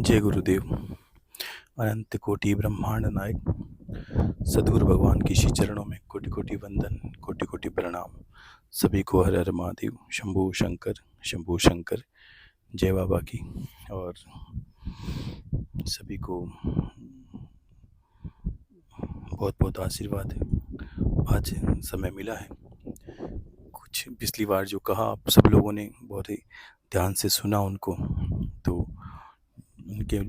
जय गुरुदेव। अनंत कोटि ब्रह्मांड नायक सदगुरु भगवान के श्री चरणों में कोटि कोटि वंदन, कोटि कोटि प्रणाम। सभी को हर हर महादेव, शंभू शंकर, जय बाबा की। और सभी को बहुत बहुत आशीर्वाद है। आज समय मिला है। कुछ पिछली बार जो कहा आप सब लोगों ने बहुत ही ध्यान से सुना उनको, तो उनके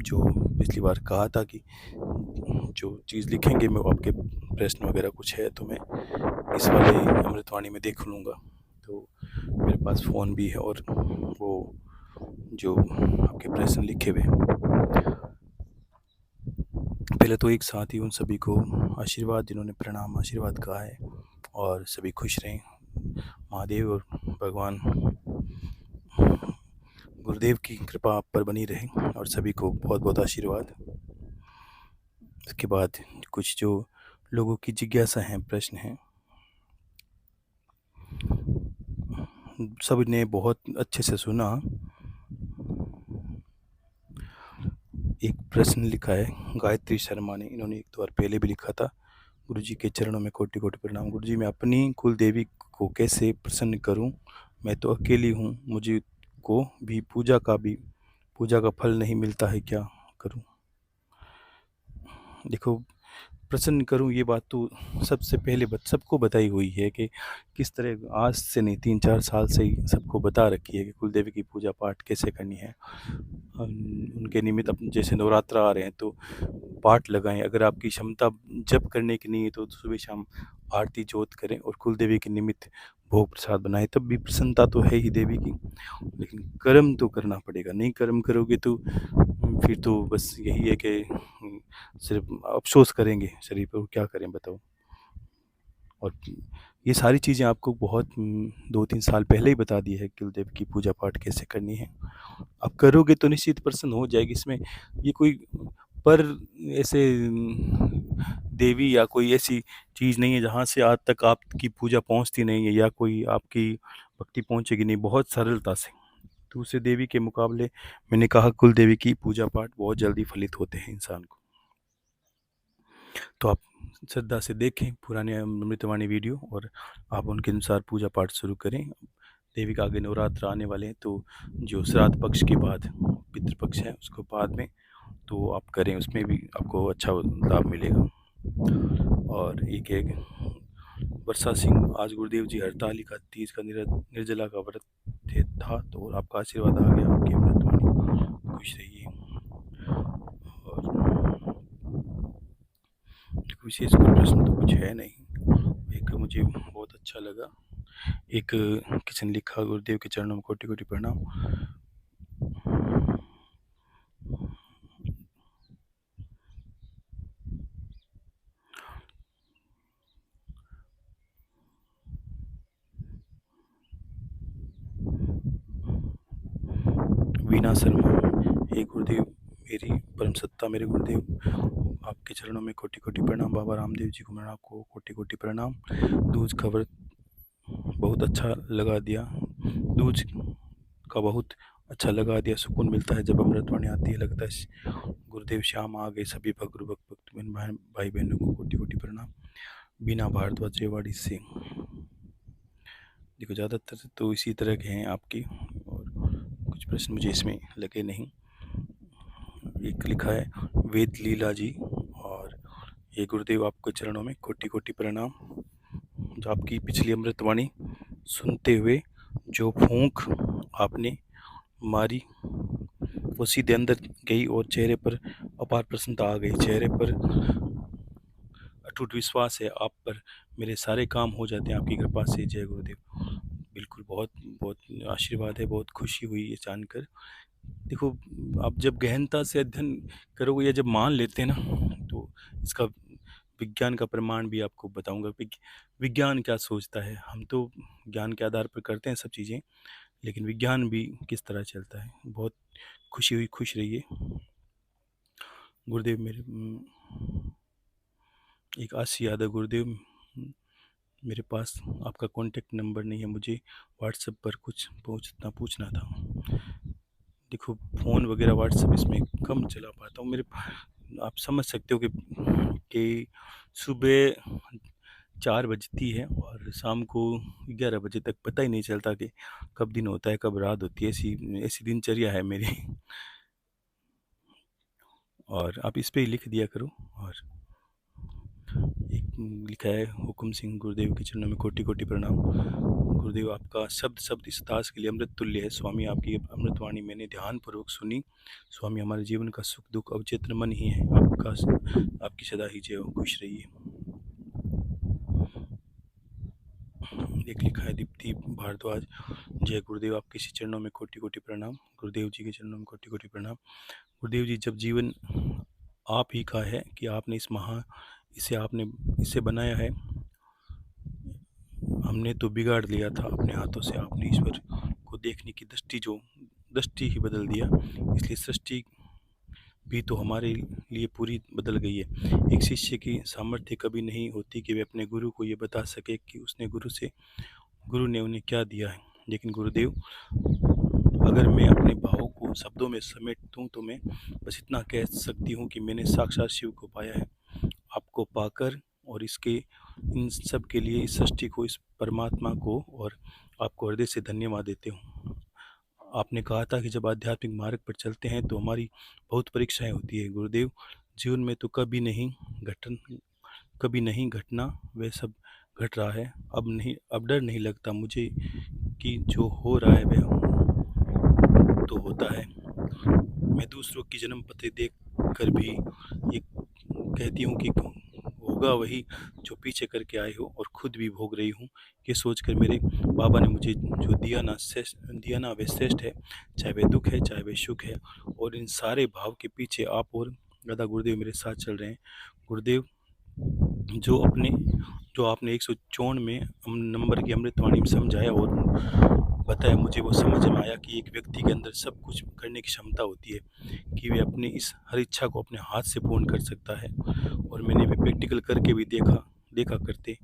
जो पिछली बार कहा था कि जो चीज़ लिखेंगे मैं आपके प्रश्न वगैरह कुछ है तो मैं इस वाले अमृतवाणी में देख लूँगा। तो मेरे पास फ़ोन भी है और वो जो आपके प्रश्न लिखे हुए, पहले तो एक साथ ही उन सभी को आशीर्वाद, जिन्होंने प्रणाम आशीर्वाद कहा है, और सभी खुश रहें। महादेव और भगवान गुरुदेव की कृपा आप पर बनी रहे और सभी को बहुत बहुत आशीर्वाद। इसके बाद कुछ जो लोगों की जिज्ञासा है, प्रश्न हैं, सब ने बहुत अच्छे से सुना। एक प्रश्न लिखा है गायत्री शर्मा ने, इन्होंने एक दो बार पहले भी लिखा था। गुरुजी के चरणों में कोटि कोटि प्रणाम। गुरुजी, मैं अपनी कुल देवी को कैसे प्रसन्न करूं? मैं तो अकेली हूं, मुझे को भी पूजा का फल नहीं मिलता है, क्या करूं? देखो, प्रसन्न करूं ये बात तो सबसे पहले सबको बताई हुई है कि किस तरह, आज से नहीं 3-4 साल से ही सबको बता रखी है कि कुलदेवी की पूजा पाठ कैसे करनी है। उनके निमित्त अब जैसे नवरात्र आ रहे हैं तो पाठ लगाएं। अगर आपकी क्षमता जप करने की नहीं है तो सुबह शाम आरती जोत करें और कुलदेवी के निमित्त भोग प्रसाद बनाएं। तब भी प्रसन्नता तो है ही देवी की, लेकिन कर्म तो करना पड़ेगा। नहीं कर्म करोगे तो फिर तो बस यही है कि सिर्फ अफसोस करेंगे शरीर पर, क्या करें बताओ। और ये सारी चीज़ें आपको बहुत 2-3 साल पहले ही बता दी है कि कुलदेव की पूजा पाठ कैसे करनी है। आप करोगे तो निश्चित प्रसन्न हो जाएगी। इसमें ये कोई पर ऐसे देवी या कोई ऐसी चीज़ नहीं है जहाँ से आज तक आपकी पूजा पहुँचती नहीं है या कोई आपकी भक्ति पहुँचेगी नहीं, बहुत सरलता से। दूसरे देवी के मुकाबले मैंने कहा कुल देवी की पूजा पाठ बहुत जल्दी फलित होते हैं इंसान को। तो आप श्रद्धा से देखें पुराने अमृतवाणी वीडियो और आप उनके अनुसार पूजा पाठ शुरू करें। देवी का आगे नवरात्र आने वाले हैं, तो जो श्राद्ध पक्ष के बाद पितृपक्ष है उसको बाद में तो आप करें, उसमें भी आपको अच्छा लाभ मिलेगा। और एक वर्षा सिंह, आज गुरुदेव जी हरतालिका तीज का निर्जला का व्रत था, तो आपका आशीर्वाद आ गया, आपकी अमृतवाणी, खुश रहिए। और विशेष कोई प्रश्न तो कुछ है नहीं। एक मुझे बहुत अच्छा लगा, एक किसी ने लिखा, गुरुदेव के चरणों में कोटि कोटि प्रणाम। वीना शर्मा, हे गुरुदेव, मेरी परम सत्ता मेरे गुरुदेव, आपके चरणों में कोटि कोटि प्रणाम। बाबा रामदेव जी को, मैंने आपको कोटि कोटि प्रणाम। दूज का व्रत बहुत अच्छा लगा दिया, दूज का बहुत अच्छा लगा दिया। सुकून मिलता है जब अमृतवाणी आती है, लगता है गुरुदेव श्याम आ गए। सभी भक्त भाई बहनों को कोटि कोटि प्रणाम। बिना भारद्वाज रेवाड़ी से, देखो ज़्यादातर तो इसी तरह के हैं आपकी, और कुछ प्रश्न मुझे इसमें लगे नहीं। एक लिखा है वेद लीला जी, और ये गुरुदेव आपके चरणों में कोटि कोटि प्रणाम। जो आपकी पिछली अमृतवाणी सुनते हुए जो फूंक आपने मारी वो सीधे अंदर गई और चेहरे पर अपार प्रसन्नता आ गई। चेहरे पर अटूट विश्वास है आप पर, मेरे सारे काम हो जाते हैं आपकी कृपा से। जय गुरुदेव। बिल्कुल, बहुत बहुत आशीर्वाद है, बहुत खुशी हुई ये जानकर। देखो, आप जब गहनता से अध्ययन करोगे या जब मान लेते हैं ना, तो इसका विज्ञान का प्रमाण भी आपको बताऊंगा। विज्ञान क्या सोचता है, हम तो ज्ञान के आधार पर करते हैं सब चीज़ें, लेकिन विज्ञान भी किस तरह चलता है। बहुत खुशी हुई, खुश रहिए। गुरुदेव मेरे एक आशी यादव, गुरुदेव मेरे पास आपका कॉन्टेक्ट नंबर नहीं है, मुझे व्हाट्सएप पर कुछ पूछना था। देखो फ़ोन वगैरह व्हाट्सएप इसमें कम चला पाता हूँ। मेरे आप समझ सकते हो कि सुबह 4 बजती है और शाम को 11 बजे तक पता ही नहीं चलता कि कब दिन होता है, कब रात होती है। ऐसी ऐसी दिनचर्या है मेरी। और आप इस पे ही लिख दिया करो। और एक लिखा है हुक्म सिंह, गुरुदेव के चरणों में कोटि-कोटि प्रणाम। गुरुदेव आपका शब्द शब्द इस दास के लिए अमृत तुल्य है। स्वामी आपकी अमृतवाणी मैंने ध्यानपूर्वक सुनी। स्वामी हमारे जीवन का सुख दुख अवचेतन मन ही है। आपकी सदा ही जय हो, खुश रहिए। एक लिखा है दीप्ति भारद्वाज, जय गुरुदेव आपके श्री चरणों में कोटि-कोटि प्रणाम। गुरुदेव जी के चरणों में कोटि-कोटि प्रणाम। गुरुदेव जी, जब जीवन आप ही का है कि आपने आपने इसे बनाया है, हमने तो बिगाड़ लिया था अपने हाथों से। आपने ईश्वर को देखने की दृष्टि ही बदल दिया, इसलिए सृष्टि भी तो हमारे लिए पूरी बदल गई है। एक शिष्य की सामर्थ्य कभी नहीं होती कि वे अपने गुरु को ये बता सके कि गुरु ने उन्हें क्या दिया है। लेकिन गुरुदेव, अगर मैं अपने भावों को शब्दों में समेट दूं तो मैं बस इतना कह सकती हूँ कि मैंने साक्षात शिव को पाया है। आपको पाकर और इन सब के लिए इस सृष्टि को, इस परमात्मा को और आपको हृदय से धन्यवाद देते हूँ। आपने कहा था कि जब आध्यात्मिक मार्ग पर चलते हैं तो हमारी बहुत परीक्षाएं होती है। गुरुदेव, जीवन में तो कभी नहीं घटना, वह सब घट रहा है। अब डर नहीं लगता मुझे कि जो हो रहा है वह तो होता है। मैं दूसरों की जन्म पत्री देख कर भी ये कहती हूँ कि होगा वही जो पीछे करके आए हो और खुद भी भोग रही हूँ। ये सोचकर मेरे बाबा ने मुझे जो दिया ना वह श्रेष्ठ है, चाहे वह दुख है चाहे वह सुख है। और इन सारे भाव के पीछे आप और दादा गुरुदेव मेरे साथ चल रहे हैं। गुरुदेव, जो अपने जो आपने 154 में नंबर की अमृतवाणी में समझाया और बताया, मुझे वो समझ में आया कि एक व्यक्ति के अंदर सब कुछ करने की क्षमता होती है, कि वे अपनी इस हर इच्छा को अपने हाथ से पूर्ण कर सकता है। और मैंने वे प्रैक्टिकल करके भी देखा करते।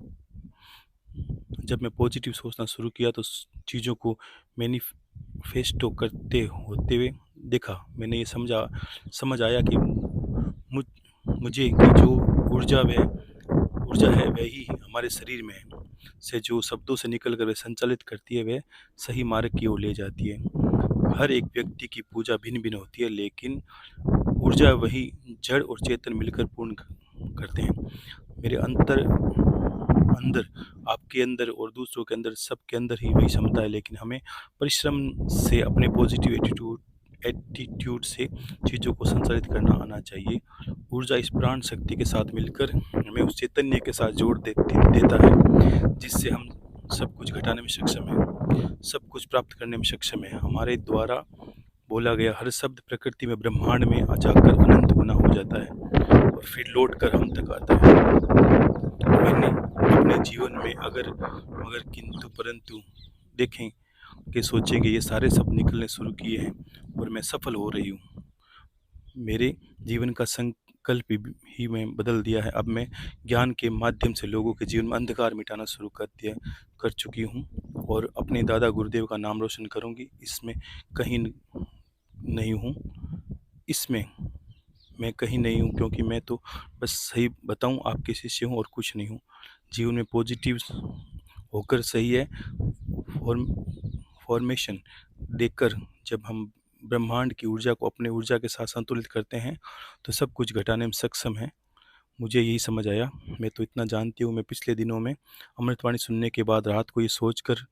जब मैं पॉजिटिव सोचना शुरू किया तो चीज़ों को मैनिफेस्टो करते होते हुए देखा। मैंने ये समझ आया कि मुझे कि जो ऊर्जा है वही हमारे शरीर में से जो शब्दों से निकल कर वह संचालित करती है, वह सही मार्ग की ओर ले जाती है। हर एक व्यक्ति की पूजा भिन्न भिन्न होती है, लेकिन ऊर्जा वही जड़ और चेतन मिलकर पूर्ण करते हैं। मेरे अंदर, आपके अंदर और दूसरों के अंदर, सबके अंदर ही वही क्षमता है। लेकिन हमें परिश्रम से अपने पॉजिटिव एटीट्यूड से चीज़ों को संचालित करना आना चाहिए। ऊर्जा इस प्राण शक्ति के साथ मिलकर हमें उस चैतन्य के साथ देता है, जिससे हम सब कुछ घटाने में सक्षम हैं, सब कुछ प्राप्त करने में सक्षम है। हमारे द्वारा बोला गया हर शब्द प्रकृति में, ब्रह्मांड में जाकर अनंत गुना हो जाता है और फिर लौट कर हम तक आता है। मैंने अपने जीवन में मगर किंतु परंतु देखें कि सोचे कि ये सारे शब्द निकलने शुरू किए हैं और मैं सफल हो रही हूँ। मेरे जीवन का संकल्प ही मैं बदल दिया है। अब मैं ज्ञान के माध्यम से लोगों के जीवन में अंधकार मिटाना शुरू कर चुकी हूँ और अपने दादा गुरुदेव का नाम रोशन करूँगी। इसमें कहीं नहीं हूँ, इसमें मैं कहीं नहीं हूँ, क्योंकि मैं तो बस सही बताऊँ आपके शिष्य हूँ और कुछ नहीं हूँ। जीवन में पॉजिटिव होकर सही है फॉर्मेशन देकर जब हम ब्रह्मांड की ऊर्जा को अपने ऊर्जा के साथ संतुलित करते हैं तो सब कुछ घटाने में सक्षम है। मुझे यही समझ आया। मैं तो इतना जानती हूँ, मैं पिछले दिनों में अमृतवाणी सुनने के बाद रात को ये सोचकर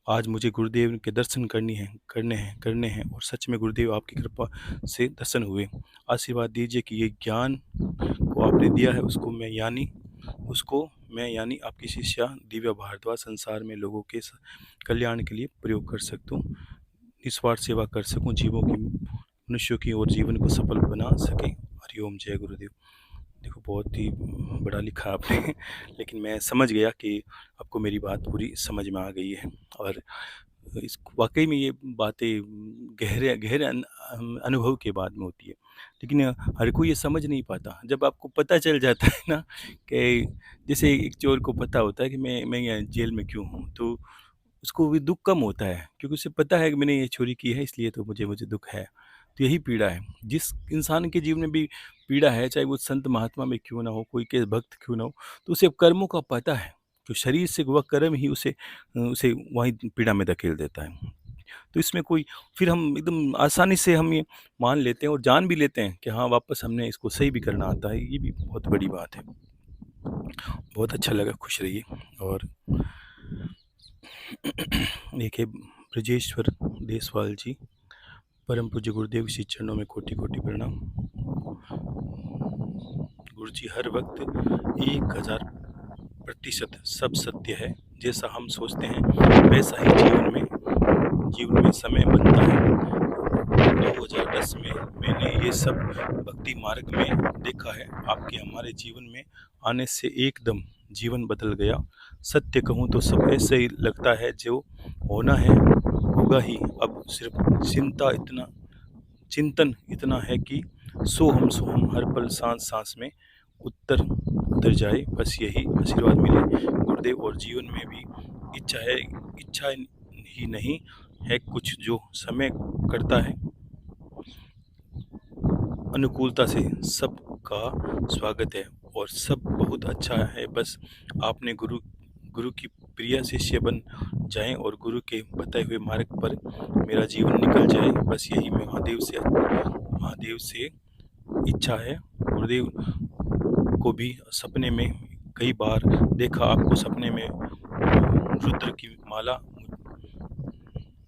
आज मुझे गुरुदेव के दर्शन करने हैं और सच में गुरुदेव आपकी कृपा से दर्शन हुए। आशीर्वाद दीजिए कि ये ज्ञान को आपने दिया है उसको मैं यानी आपकी शिष्या दिव्या भारद्वाज संसार में लोगों के कल्याण के लिए प्रयोग कर सकूँ, निस्वार्थ सेवा कर सकूँ, मनुष्यों की और जीवन को सफल बना सके। हरिओम, जय गुरुदेव। देखो बहुत ही बड़ा लिखा आपने लेकिन मैं समझ गया कि आपको मेरी बात पूरी समझ में आ गई है। और इस वाकई में ये बातें गहरे अनुभव के बाद में होती है, लेकिन हर कोई ये समझ नहीं पाता। जब आपको पता चल जाता है ना कि जैसे एक चोर को पता होता है कि मैं यहाँ जेल में क्यों हूँ, तो उसको भी दुःख कम होता है, क्योंकि उसे पता है कि मैंने ये चोरी की है, इसलिए तो मुझे मुझे दुःख है। तो यही पीड़ा है। जिस इंसान के जीवन में भी पीड़ा है, चाहे वो संत महात्मा में क्यों ना हो, कोई के भक्त क्यों ना हो, तो उसे कर्मों का पता है। तो शरीर से वह कर्म ही उसे वहीं पीड़ा में धकेल देता है। तो इसमें कोई, फिर हम एकदम आसानी से हम ये मान लेते हैं और जान भी लेते हैं कि हाँ, वापस हमने इसको सही भी करना आता है। ये भी बहुत बड़ी बात है। बहुत अच्छा लगा, खुश रहिए। और एक है ब्रजेश्वर देसवाल जी, परम पूज्य गुरुदेव श्री चरणों में कोटि कोटि प्रणाम। गुरु जी हर वक्त 1000% सब सत्य है। जैसा हम सोचते हैं वैसा ही जीवन में समय बनता है। 2010 में मैंने ये सब भक्ति मार्ग में देखा है। आपके हमारे जीवन में आने से एकदम जीवन बदल गया। सत्य कहूँ तो सब ऐसे ही लगता है, जो होना है होगा ही। अब सिर्फ चिंतन इतना है कि सोहम हर पल सांस सांस में उतर जाए। बस यही आशीर्वाद मिले गुरुदेव। और जीवन में भी इच्छा ही नहीं है कुछ, जो समय करता है अनुकूलता से। सबका स्वागत है और सब बहुत अच्छा है। बस आपने गुरु की प्रिय शिष्य बन जाएं और गुरु के बताए हुए मार्ग पर मेरा जीवन निकल जाए। बस यही महादेव से इच्छा है। गुरुदेव को भी सपने में कई बार देखा। आपको सपने में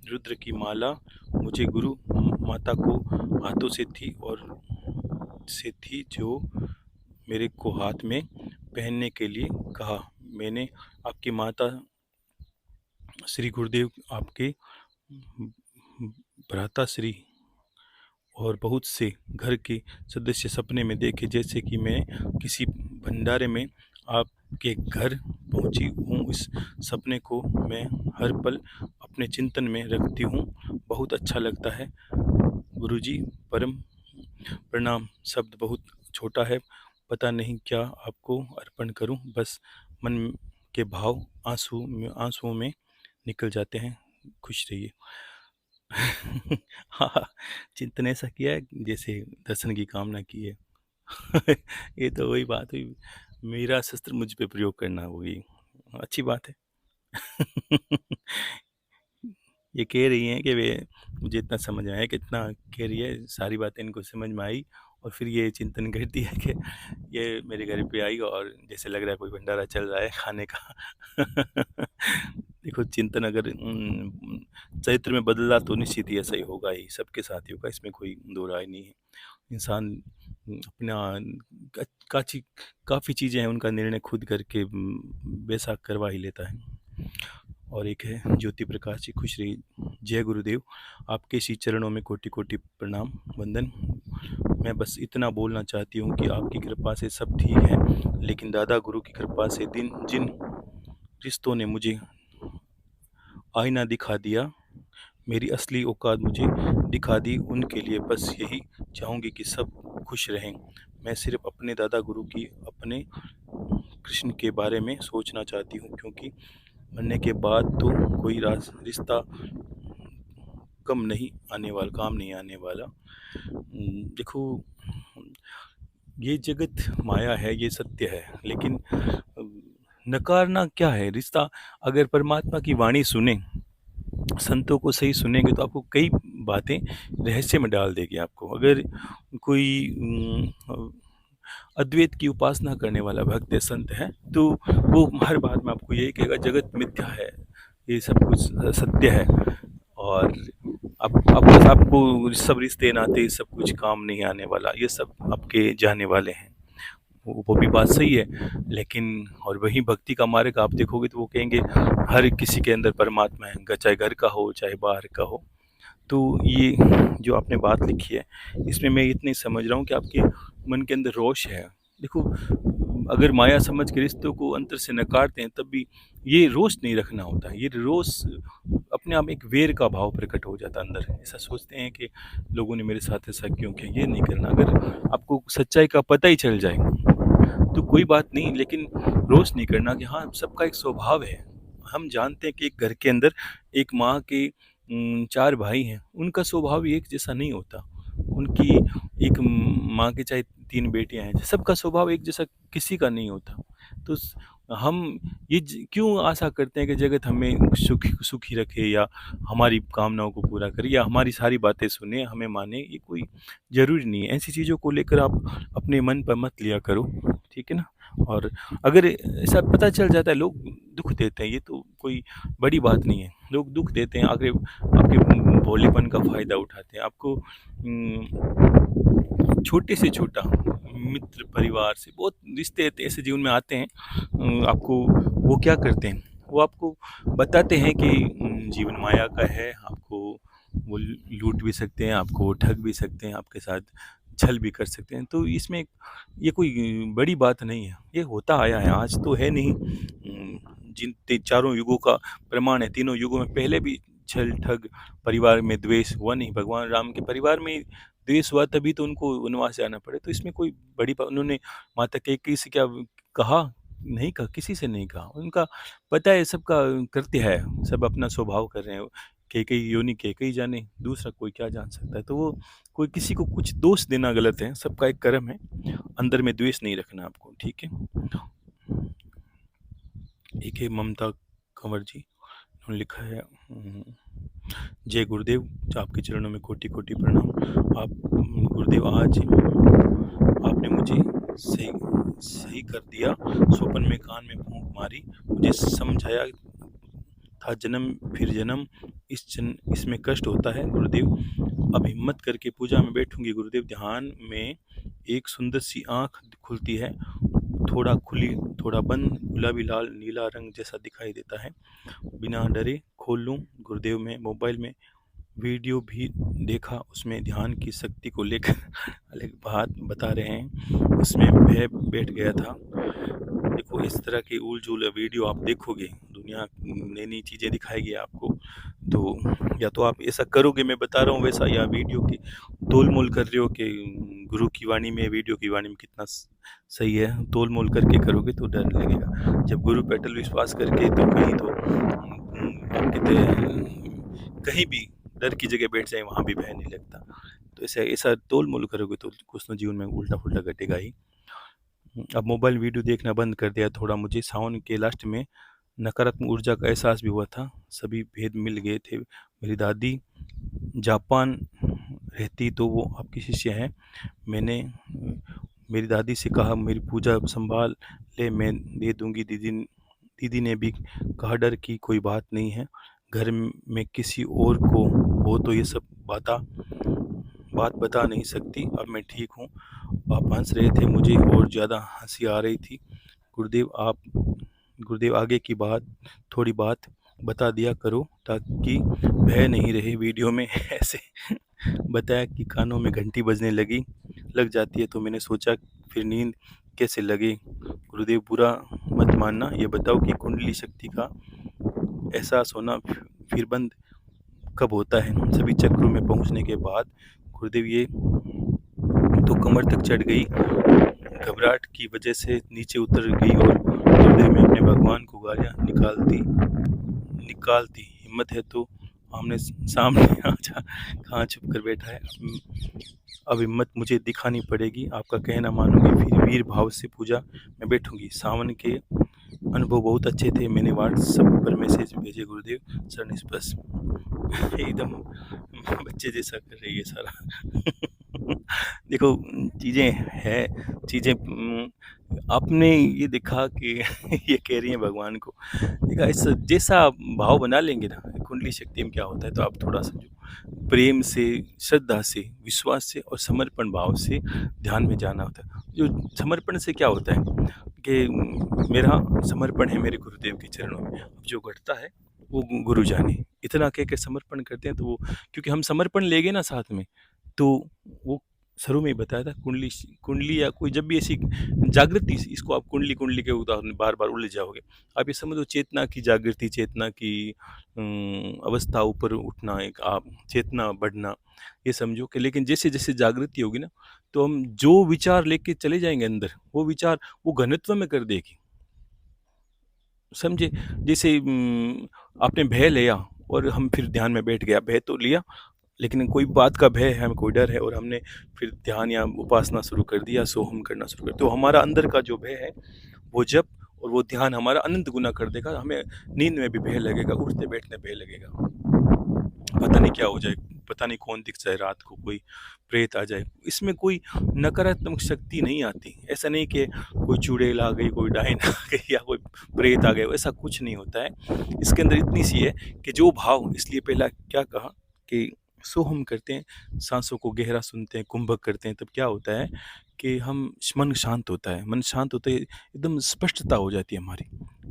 रुद्र की माला मुझे गुरु माता को हाथों से थी, जो मेरे को हाथ में पहनने के लिए कहा। मैंने आपकी माता श्री गुरुदेव, आपके भ्राता श्री और बहुत से घर के सदस्य सपने में देखे, जैसे कि मैं किसी भंडारे में आपके घर पहुंची हूँ। इस सपने को मैं हर पल अपने चिंतन में रखती हूँ। बहुत अच्छा लगता है गुरुजी, परम प्रणाम। शब्द बहुत छोटा है, पता नहीं क्या आपको अर्पण करूं। बस मन के भाव आंसुओं में निकल जाते हैं। खुश रहिए। हाँ, चिंतन ऐसा किया है जैसे दर्शन की कामना की है। ये तो वही बात हुई, मेरा शस्त्र मुझ पे प्रयोग करना होगी। अच्छी बात है। ये कह रही हैं कि वे, मुझे इतना समझ में आया कि इतना कह रही है, सारी बातें इनको समझ में आई और फिर ये चिंतन करती है कि ये मेरे घर पे आई और जैसे लग रहा है कोई भंडारा चल रहा है खाने का। देखो, चिंतन अगर चरित्र में बदला तो निश्चित ही ऐसा ही होगा ही, सबके साथ ही होगा, इसमें कोई दो राय नहीं है। इंसान अपना काफ़ी चीज़ें हैं, उनका निर्णय खुद करके वैसा करवा ही लेता है। और एक है ज्योति प्रकाश जी, खुश रही। जय गुरुदेव, आपके श्री चरणों में कोटि कोटि प्रणाम वंदन। मैं बस इतना बोलना चाहती हूँ कि आपकी कृपा से सब ठीक है, लेकिन दादा गुरु की कृपा से जिन रिश्तों ने मुझे आईना दिखा दिया, मेरी असली औकात मुझे दिखा दी, उनके लिए बस यही चाहूँगी कि सब खुश रहें। मैं सिर्फ अपने दादा गुरु की, अपने कृष्ण के बारे में सोचना चाहती हूँ, क्योंकि मरने के बाद तो कोई रिश्ता काम नहीं आने वाला। देखो, ये जगत माया है, ये सत्य है, लेकिन नकारना क्या है। रिश्ता अगर परमात्मा की वाणी सुने, संतों को सही सुनेंगे, तो आपको कई बातें रहस्य में डाल देगी। आपको अगर कोई अद्वैत की उपासना करने वाला भक्त है, संत है, तो वो हर बात में आपको यही कहेगा जगत मिथ्या है, ये सब कुछ सत्य है, और आपको सब रिश्ते नाते सब कुछ काम नहीं आने वाला, ये सब आपके जाने वाले हैं। वो भी बात सही है, लेकिन और वही भक्ति का मार्ग आप देखोगे तो वो कहेंगे हर किसी के अंदर परमात्मा है, चाहे घर का हो चाहे बाहर का हो। तो ये जो आपने बात लिखी है, इसमें मैं इतनी समझ रहा हूँ कि आपके मन के अंदर रोष है। देखो, अगर माया समझ के रिश्तों को अंतर से नकारते हैं, तब भी ये रोष नहीं रखना होता है। ये रोष अपने आप एक वेर का भाव प्रकट हो जाता है अंदर। ऐसा सोचते हैं कि लोगों ने मेरे साथ ऐसा क्यों किया, ये नहीं करना। अगर आपको सच्चाई का पता ही चल जाए तो कोई बात नहीं, लेकिन रोष नहीं करना कि हाँ, सबका एक स्वभाव है, हम जानते हैं कि एक घर के अंदर एक माँ के 4 भाई हैं, उनका स्वभाव एक जैसा नहीं होता। उनकी एक माँ के चाहे 3 बेटियाँ हैं, सबका स्वभाव एक जैसा किसी का नहीं होता। तो स हम ये क्यों आशा करते हैं कि जगत हमें सुखी रखे या हमारी कामनाओं को पूरा करे या हमारी सारी बातें सुने, हमें माने, ये कोई ज़रूरी नहीं है। ऐसी चीज़ों को लेकर आप अपने मन पर मत लिया करो, ठीक है ना? और अगर ऐसा पता चल जाता है, लोग दुःख देते हैं, ये तो कोई बड़ी बात नहीं है। लोग दुःख देते हैं, आगे आपके भोलेपन का फ़ायदा उठाते हैं। आपको छोटे से छोटा मित्र परिवार से बहुत रिश्ते ऐसे जीवन में आते हैं, आपको वो क्या करते हैं, वो आपको बताते हैं कि जीवन माया का है, आपको वो लूट भी सकते हैं, आपको ठग भी सकते हैं, आपके साथ छल भी कर सकते हैं। तो इसमें ये कोई बड़ी बात नहीं है, ये होता आया है, आज तो है नहीं। जिन चारों युगों का प्रमाण है, तीनों युगों में पहले भी छल ठग, परिवार में द्वेष हुआ नहीं। भगवान राम के परिवार में द्वेष हुआ, तभी तो उनको वनवास जाना पड़े। तो इसमें कोई बड़ी बात, उन्होंने माता कैकेयी से क्या कहा? नहीं कहा, किसी से नहीं कहा। उनका पता है, सबका कृत्य है, सब अपना स्वभाव कर रहे हैं। कैकेयी योनि कैकेयी जाने, दूसरा कोई क्या जान सकता है। तो वो कोई किसी को कुछ दोष देना गलत है, सबका एक कर्म है। अंदर में द्वेष नहीं रखना आपको, ठीक है? एक है ममता कंवर जी, उन्होंने लिखा है, जय गुरुदेव, आपके चरणों में कोटि कोटि प्रणाम। आप गुरुदेव, आज आपने मुझे सही सही कर दिया। स्वप्न में कान में फूंक मारी, मुझे समझाया था जन्म फिर जन्म, इसमें कष्ट होता है गुरुदेव। अब हिम्मत करके पूजा में बैठूंगी गुरुदेव। ध्यान में एक सुंदर सी आंख खुलती है, थोड़ा खुली थोड़ा बंद, गुलाबी लाल नीला रंग जैसा दिखाई देता है। बिना डरे खोल लूँ गुरुदेव। में मोबाइल में वीडियो भी देखा, उसमें ध्यान की शक्ति को लेकर अलग बात बता रहे हैं, उसमें भय बैठ गया था। देखो, इस तरह की उलझुल वीडियो आप देखोगे, दुनिया नई नई चीज़ें दिखाएगी आपको। तो या तो आप ऐसा करोगे, मैं बता रहा हूँ वैसा, या वीडियो की तोल मोल कर रहे हो कि गुरु की वाणी में वीडियो की वाणी में कितना सही है, तोल मोल करके करोगे तो डर लगेगा। जब गुरु पे अटल विश्वास करके, तो कहीं तो कहीं भी डर की जगह बैठ जाए, वहाँ भी भय नहीं लगता। तो ऐसा ऐसा तोल मोल करोगे तो कुछ तो जीवन में उल्टा फुल्टा घटेगा ही। अब मोबाइल वीडियो देखना बंद कर दिया थोड़ा। मुझे सावन के लास्ट में नकारात्मक ऊर्जा का एहसास भी हुआ था, सभी भेद मिल गए थे। मेरी दादी जापान रहती, तो वो आपकी शिष्य हैं। मैंने मेरी दादी से कहा, मेरी पूजा संभाल ले, मैं दे दूंगी। दीदी ने भी कहा, डर की कोई बात नहीं है, घर में किसी और को हो तो ये सब बात बता नहीं सकती। अब मैं ठीक हूँ। आप हंस रहे थे, मुझे और ज़्यादा हंसी आ रही थी। गुरुदेव, आगे की बात थोड़ी बात बता दिया करो, ताकि भय नहीं रहे। वीडियो में ऐसे बताया कि कानों में घंटी बजने लग जाती है, तो मैंने सोचा फिर नींद कैसे लगे। गुरुदेव, बुरा मत मानना, ये बताओ कि कुंडली शक्ति का एहसास होना फिर बंद कब होता है? सभी चक्रों में पहुंचने के बाद। गुरुदेव, ये तो कमर तक चढ़ गई, घबराहट की वजह से नीचे उतर गई और हृदय में अपने भगवान को गालियाँ निकालती। हिम्मत है तो आमने सामने आ जा, कहाँ छुप कर बैठा है? अब हिम्मत मुझे दिखानी पड़ेगी, आपका कहना मानूंगी, फिर वीर भाव से पूजा में बैठूंगी। सावन के अनुभव बहुत अच्छे थे, मैंने व्हाट्सएप पर मैसेज भेजे, गुरुदेव सर स्पर्श एकदम बच्चे जैसा कर रही है सारा। देखो, चीज़ें हैं, चीज़ें आपने ये देखा कि ये कह रही हैं भगवान को, देखा इस जैसा भाव बना लेंगे ना, कुंडली शक्ति में क्या होता है, तो आप थोड़ा सा जो प्रेम से, श्रद्धा से, विश्वास से और समर्पण भाव से ध्यान में जाना होता है। जो समर्पण से क्या होता है कि मेरा समर्पण है मेरे गुरुदेव के चरणों में, अब जो घटता है वो गुरु जाने। इतना कह के समर्पण करते हैं, तो वो, क्योंकि हम समर्पण लेंगे ना साथ में, तो वो शुरू में ही बताया था, कुंडली या कोई जब भी ऐसी जागृति, इसको आप कुंडली के उदाहरण बार बार उलझ जाओगे। आप ये समझो, चेतना की जागृति, चेतना की अवस्था, ऊपर उठना, एक आप चेतना बढ़ना, ये समझो कि, लेकिन जैसे जैसे जागृति होगी ना, तो हम जो विचार लेके चले जाएंगे अंदर, वो विचार वो घनत्व में कर देगी। समझे? जैसे आपने भय लिया और हम फिर ध्यान में बैठ गया, भय तो लिया, लेकिन कोई बात का भय है, हमें कोई डर है और हमने फिर ध्यान या उपासना शुरू कर दिया, सोहम करना शुरू कर, तो हमारा अंदर का जो भय है, वो जप और वो ध्यान हमारा अनंत गुना कर देगा। हमें नींद में भी भय लगेगा, उठते बैठने भय लगेगा, पता नहीं क्या हो जाए, पता नहीं कौन दिख जाए रात को, कोई प्रेत आ जाए। इसमें कोई नकारात्मक शक्ति नहीं आती। ऐसा नहीं कि कोई चुड़ैल आ गई, कोई डायन आ गई या कोई प्रेत आ गया, ऐसा कुछ नहीं होता है। इसके अंदर इतनी सी है कि जो भाव, इसलिए पहला क्या कहा कि सोहम करते हैं, सांसों को गहरा सुनते हैं, कुंभक करते हैं, तब क्या होता है कि हम मन शांत होता है, मन शांत होते ही एकदम स्पष्टता हो जाती है हमारी।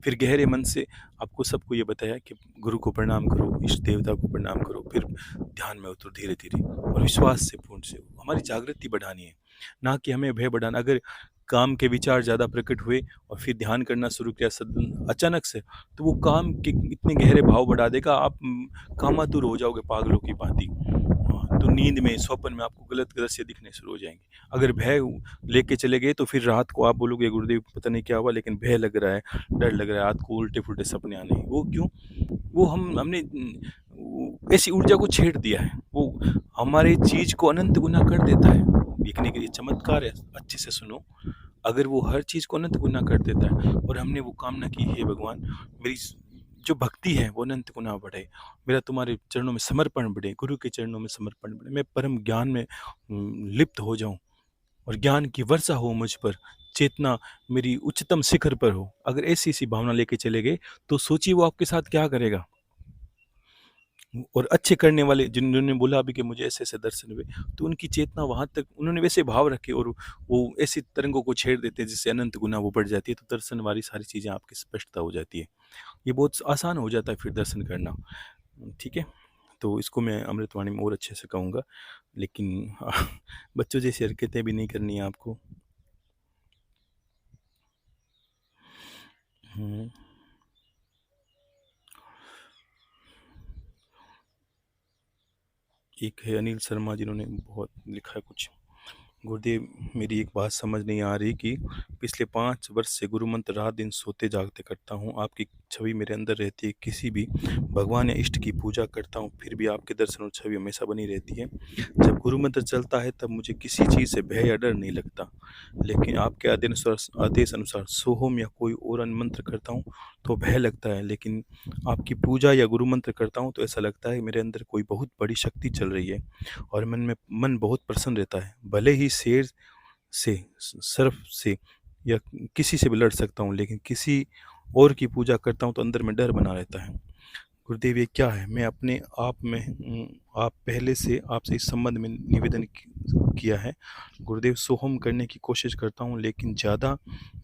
फिर गहरे मन से आपको सबको ये बताया कि गुरु को प्रणाम करो, इष्ट देवता को प्रणाम करो, फिर ध्यान में उतरो धीरे धीरे और विश्वास से पूर्ण से। हमारी जागृति बढ़ानी है, ना कि हमें भय बढ़ाना। अगर काम के विचार ज़्यादा प्रकट हुए और फिर ध्यान करना शुरू किया अचानक से, तो वो काम के इतने गहरे भाव बढ़ा देगा, आप कामातुर हो जाओगे पागलों की भांति। तो नींद में, स्वप्न में आपको गलत दृश्य दिखने शुरू हो जाएंगे। अगर भय लेके चले गए तो फिर रात को आप बोलोगे गुरुदेव पता नहीं क्या हुआ, लेकिन भय लग रहा है, डर लग रहा है, रात को उल्टे पुल्टे सपने आने। वो क्यों? वो हमने ऐसी ऊर्जा को छेड़ दिया है, वो हमारे चीज को अनंत गुना कर देता है। देखने के लिए चमत्कार है, अच्छे से सुनो। अगर वो हर चीज को अनंत गुना कर देता है और हमने वो कामना की, हे भगवान मेरी जो भक्ति है वो अनंत गुना बढ़े, मेरा तुम्हारे चरणों में समर्पण बढ़े, गुरु के चरणों में समर्पण बढ़े, मैं परम ज्ञान में लिप्त हो जाऊं और ज्ञान की वर्षा हो मुझ पर, चेतना मेरी उच्चतम शिखर पर हो। अगर ऐसी सी भावना लेके चले गए तो सोचिए वो आपके साथ क्या करेगा। और अच्छे करने वाले जिन्होंने बोला अभी कि मुझे ऐसे ऐसे दर्शन हुए, तो उनकी चेतना वहां तक उन्होंने वैसे भाव रखे और वो ऐसी तरंगों को छेड़ देते हैं जिससे अनंत गुना वो बढ़ जाती है, तो दर्शन वाली सारी चीजें आपकी स्पष्टता हो जाती है। ये बहुत आसान हो जाता है फिर दर्शन करना। ठीक है, तो इसको मैं अमृतवाणी में और अच्छे से कहूँगा, लेकिन बच्चों जैसी हरकतें भी नहीं करनी है आपको। एक है अनिल शर्मा, जिन्होंने बहुत लिखा है कुछ। गुरुदेव मेरी एक बात समझ नहीं आ रही कि पिछले 5 वर्ष से गुरु मंत्र रात दिन सोते जागते करता हूँ, आपकी छवि मेरे अंदर रहती है, किसी भी भगवान या इष्ट की पूजा करता हूँ फिर भी आपके दर्शन और छवि हमेशा बनी रहती है। जब गुरु मंत्र चलता है तब मुझे किसी चीज़ से भय या डर नहीं लगता, लेकिन आपके आदेश अनुसार सोहम या कोई और अन्य मंत्र करता हूँ तो भय लगता है, लेकिन आपकी पूजा या गुरु मंत्र करता हूँ तो ऐसा लगता है मेरे अंदर कोई बहुत बड़ी शक्ति चल रही है और मन बहुत प्रसन्न रहता है। भले ही शेर से, सर्प से या किसी से भी लड़ सकता हूँ, लेकिन किसी और की पूजा करता हूँ तो अंदर में डर बना रहता है। गुरुदेव ये क्या है? मैं अपने आप में आप पहले से आपसे इस संबंध में निवेदन किया है। गुरुदेव सोहम करने की कोशिश करता हूँ, लेकिन ज़्यादा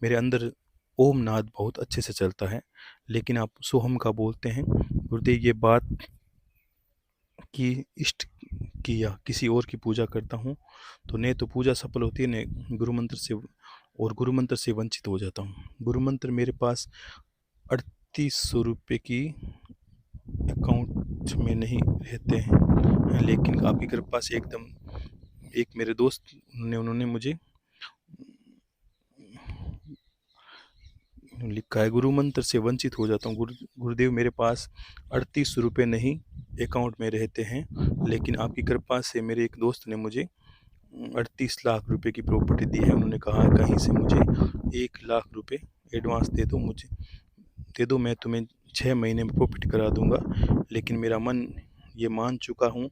मेरे अंदर ओम नाद बहुत अच्छे से चलता है, लेकिन आप सोहम का बोलते हैं। गुरुदेव ये बात कि इष्ट की या किसी और की पूजा करता हूँ तो न तो पूजा सफल होती है, न गुरु मंत्र से, और गुरु मंत्र से वंचित हो जाता हूँ। गुरु मंत्र मेरे पास 3800 रुपये की अकाउंट में नहीं रहते हैं, लेकिन आपकी कृपा से एकदम, एक मेरे दोस्त ने उन्होंने मुझे लिखा है गुरु मंत्र से वंचित हो जाता हूँ। गुरुदेव मेरे पास 3800 रुपये नहीं अकाउंट में रहते हैं, लेकिन आपकी कृपा से मेरे एक दोस्त ने मुझे 38 लाख रुपए की प्रॉपर्टी दी है। उन्होंने कहा कहीं से मुझे 1 लाख रुपए एडवांस दे दो, मुझे दे दो, मैं तुम्हें 6 महीने में प्रॉपर्टी करा दूंगा। लेकिन मेरा मन ये मान चुका हूँ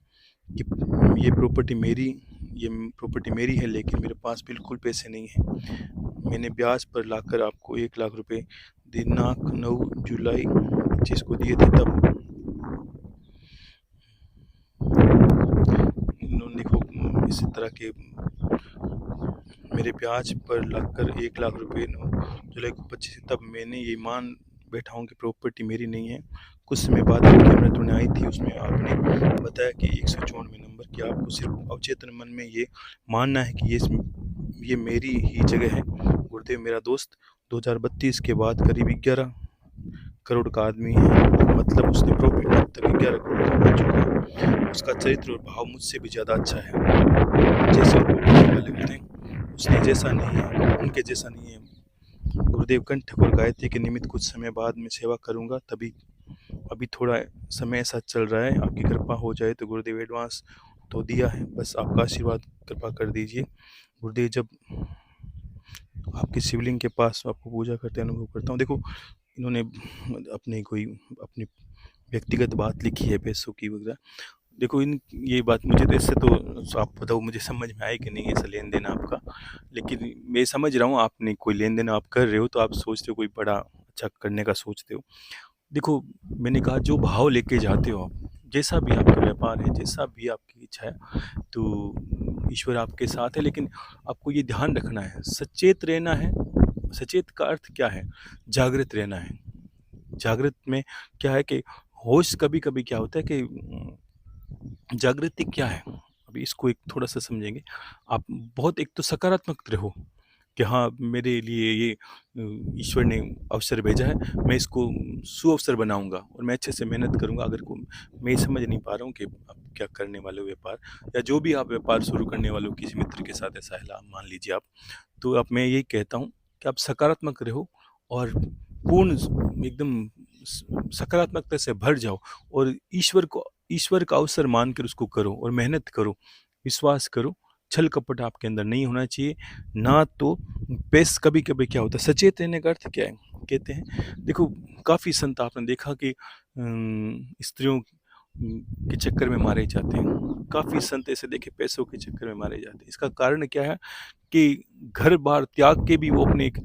कि ये प्रॉपर्टी मेरी है, लेकिन मेरे पास बिल्कुल पैसे नहीं हैं। मैंने ब्याज पर लाकर आपको 1 लाख रुपए दिनांक 9 जुलाई 25 को दिए थे। तब देखो इसी तरह के मेरे ब्याज पर लाकर 1 लाख रुपए 9 जुलाई को 25, तब मैंने ये मान बैठा हूँ कि प्रॉपर्टी मेरी नहीं है। कुछ समय बाद अमृतवाणी आई थी, उसमें आपने बताया कि 154वें नंबर की आपको सिर्फ अवचेतन मन में ये मानना है कि ये मेरी ही जगह है। गुरुदेव मेरा दोस्त 2032 के बाद करीब 11 करोड़ का आदमी है, मतलब उसने प्रॉफिट अब तक 11 करोड़ कमा चुका है। उसका चरित्र और भाव मुझसे भी ज़्यादा अच्छा है। जैसे वाले होते हैं उसने जैसा नहीं है, उनके जैसा नहीं है। गुरुदेव कंठ और गायत्री के निमित्त कुछ समय बाद मैं सेवा करूँगा, तभी अभी थोड़ा समय ऐसा चल रहा है, आपकी कृपा हो जाए तो गुरुदेव एडवांस तो दिया है, बस आपका आशीर्वाद कृपा कर दीजिए। गुरुदेव जब आपके शिवलिंग के पास आपको पूजा करते अनुभव करता हूँ, देखो इन्होंने अपनी व्यक्तिगत बात लिखी है पैसों की वगैरह। देखो इन ये बात मुझे तो इससे तो आप बताओ मुझे समझ में आए कि नहीं ऐसा लेन देन आपका, लेकिन मैं समझ रहा हूँ आपने कोई लेन देन आप कर रहे हो तो आप सोचते हो कोई बड़ा अच्छा करने का सोचते हो। देखो मैंने कहा जो भाव लेके जाते हो आप, जैसा भी आपका व्यापार है, जैसा भी आपकी इच्छा है, तो ईश्वर आपके साथ है, लेकिन आपको ये ध्यान रखना है, सचेत रहना है। सचेत का अर्थ क्या है? जागृत रहना है। जागृत में क्या है कि होश कभी कभी क्या होता है कि जागृति क्या है? अभी इसको एक थोड़ा-सा समझेंगे। आप बहुत एक तो सकारात्मक रहो कि हाँ, मेरे लिए ये ईश्वर ने अवसर भेजा है, मैं इसको सुअवसर बनाऊँगा और मैं अच्छे से मेहनत करूँगा। अगर को मैं समझ नहीं पा रहा हूँ कि आप क्या करने वाले हो व्यापार, या जो भी आप व्यापार शुरू करने वाले हो, किसी मित्र के साथ ऐसा है मान लीजिए आप, तो अब मैं यही कहता हूँ कि आप सकारात्मक रहो और पूर्ण एकदम सकारात्मकता से भर जाओ और ईश्वर का अवसर मानकर उसको करो और मेहनत करो, विश्वास करो। छल कपट आपके अंदर नहीं होना चाहिए। ना तो पेस कभी कभी क्या होता है, सचेत रहने का अर्थ क्या है कहते हैं, देखो काफ़ी संत आपने देखा कि स्त्रियों के चक्कर में मारे जाते हैं, काफ़ी संत ऐसे देखे पैसों के चक्कर में मारे जाते हैं। इसका कारण क्या है कि घर बार त्याग के भी वो अपने एक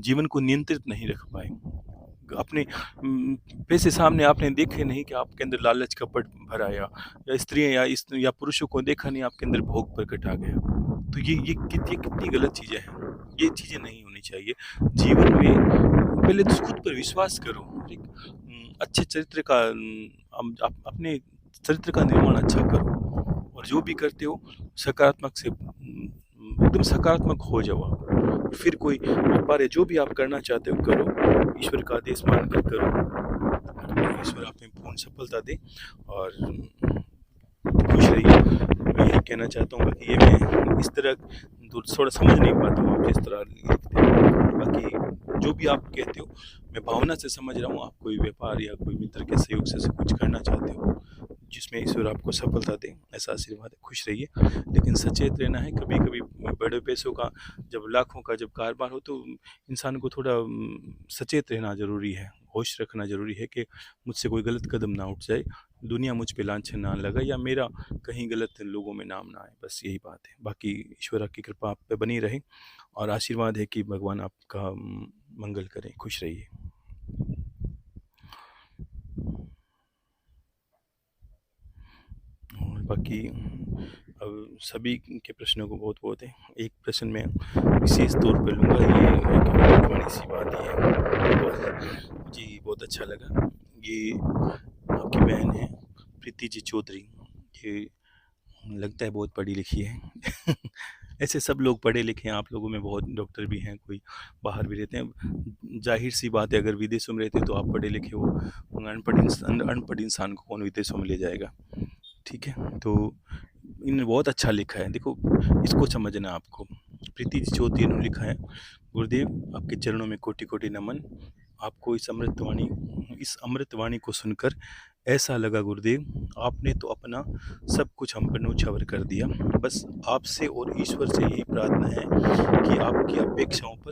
जीवन को नियंत्रित नहीं रख पाए। अपने पैसे सामने आपने देखे नहीं कि आपके अंदर लालच कपट भरा, या स्त्रियां या पुरुषों को देखा नहीं आपके अंदर भोग प्रकट आ गया। तो ये कितनी गलत चीज़ें हैं। ये चीज़ें नहीं होनी चाहिए जीवन में। पहले तो खुद पर विश्वास करो और एक अच्छे चरित्र का आप अपने चरित्र का निर्माण अच्छा करो और जो भी करते हो सकारात्मक से एकदम सकारात्मक हो जाओ आप। फिर कोई व्यापार है जो भी आप करना चाहते हो करो, ईश्वर का आदेश मानकर करो, ईश्वर आप में पूर्ण सफलता दे और खुश रहिए। मैं यही कहना चाहता हूँ। बाकी ये मैं इस तरह थोड़ा समझ नहीं पाता हूँ आप जिस तरह लिखते हो, बाकी जो भी आप कहते हो मैं भावना से समझ रहा हूँ। आप कोई व्यापार या कोई मित्र के सहयोग से कुछ करना चाहते हो जिसमें ईश्वर आपको सफलता दे, ऐसा आशीर्वाद है। खुश रहिए, लेकिन सचेत रहना है। कभी कभी बड़े पैसों का जब लाखों का जब कारोबार हो तो इंसान को थोड़ा सचेत रहना ज़रूरी है, होश रखना ज़रूरी है कि मुझसे कोई गलत कदम ना उठ जाए, दुनिया मुझ पे लांछन ना लगाए या मेरा कहीं गलत लोगों में नाम ना आए। बस यही बात है। बाकी ईश्वर की कृपा आप पे बनी रहे और आशीर्वाद है कि भगवान आपका मंगल करें। खुश रहिए। और बाकी अब सभी के प्रश्नों को बहुत बहुत है। एक प्रश्न मैं विशेष तौर पर लूँगा, ये एक अमृतवाणी सी बात है, मुझे बहुत अच्छा लगा। ये आपकी बहन है प्रीति जी चौधरी, ये लगता है बहुत पढ़ी लिखी है। ऐसे सब लोग पढ़े लिखे हैं, आप लोगों में बहुत डॉक्टर भी हैं, कोई बाहर भी रहते हैं। जाहिर सी बात है अगर विदेशों में रहते तो आप पढ़े लिखे हो, अनपढ़ इंसान को कौन विदेशों में ले जाएगा। ठीक है, तो इन्होंने बहुत अच्छा लिखा है, देखो इसको समझना आपको। प्रीति जी चौधरी ने लिखा है, गुरुदेव आपके चरणों में कोटि कोटि नमन। आपको इस अमृतवाणी को सुनकर ऐसा लगा गुरुदेव आपने तो अपना सब कुछ हम पर न्योछावर कर दिया। बस आपसे और ईश्वर से यही प्रार्थना है कि आपकी अपेक्षाओं पर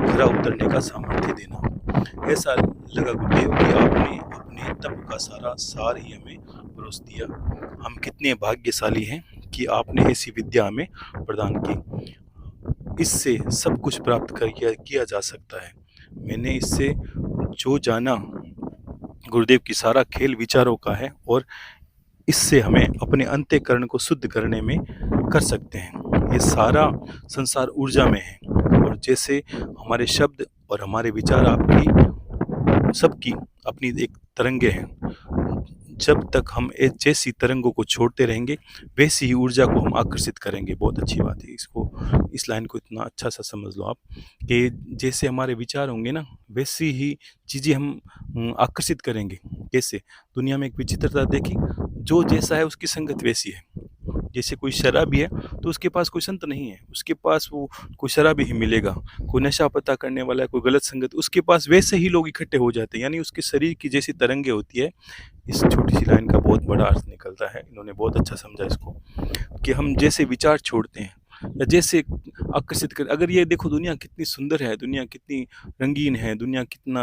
खरा उतरने का सामर्थ्य देना। ऐसा लगा गुरुदेव कि आपने अपने तप का सारा सार ही हमें परोस दिया। हम कितने भाग्यशाली हैं कि आपने ऐसी विद्या हमें प्रदान की। इससे सब कुछ प्राप्त किया जा सकता है। मैंने इससे जो जाना गुरुदेव की सारा खेल विचारों का है और इससे हमें अपने अंतःकरण को शुद्ध करने में कर सकते हैं। ये सारा संसार ऊर्जा में है और जैसे हमारे शब्द और हमारे विचार आपकी सबकी अपनी एक तरंगे हैं। जब तक हम जैसी तरंगों को छोड़ते रहेंगे वैसी ही ऊर्जा को हम आकर्षित करेंगे। बहुत अच्छी बात है, इसको इस लाइन को इतना अच्छा सा समझ लो आप कि जैसे हमारे विचार होंगे ना वैसी ही चीज़ें हम आकर्षित करेंगे। कैसे? दुनिया में एक विचित्रता देखी, जो जैसा है उसकी संगत वैसी है। जैसे कोई शराबी है तो उसके पास कोई संत नहीं है, उसके पास वो कोई शराबी ही मिलेगा। कोई नशा पता करने वाला है, कोई गलत संगत, उसके पास वैसे ही लोग इकट्ठे हो जाते हैं। यानी उसके शरीर की जैसी तरंगे होती है। इस छोटी सी लाइन का बहुत बड़ा अर्थ निकलता है। इन्होंने बहुत अच्छा समझा इसको, कि हम जैसे विचार छोड़ते हैं या जैसे आकर्षित कर, अगर ये देखो दुनिया कितनी सुंदर है, दुनिया कितनी रंगीन है, दुनिया कितना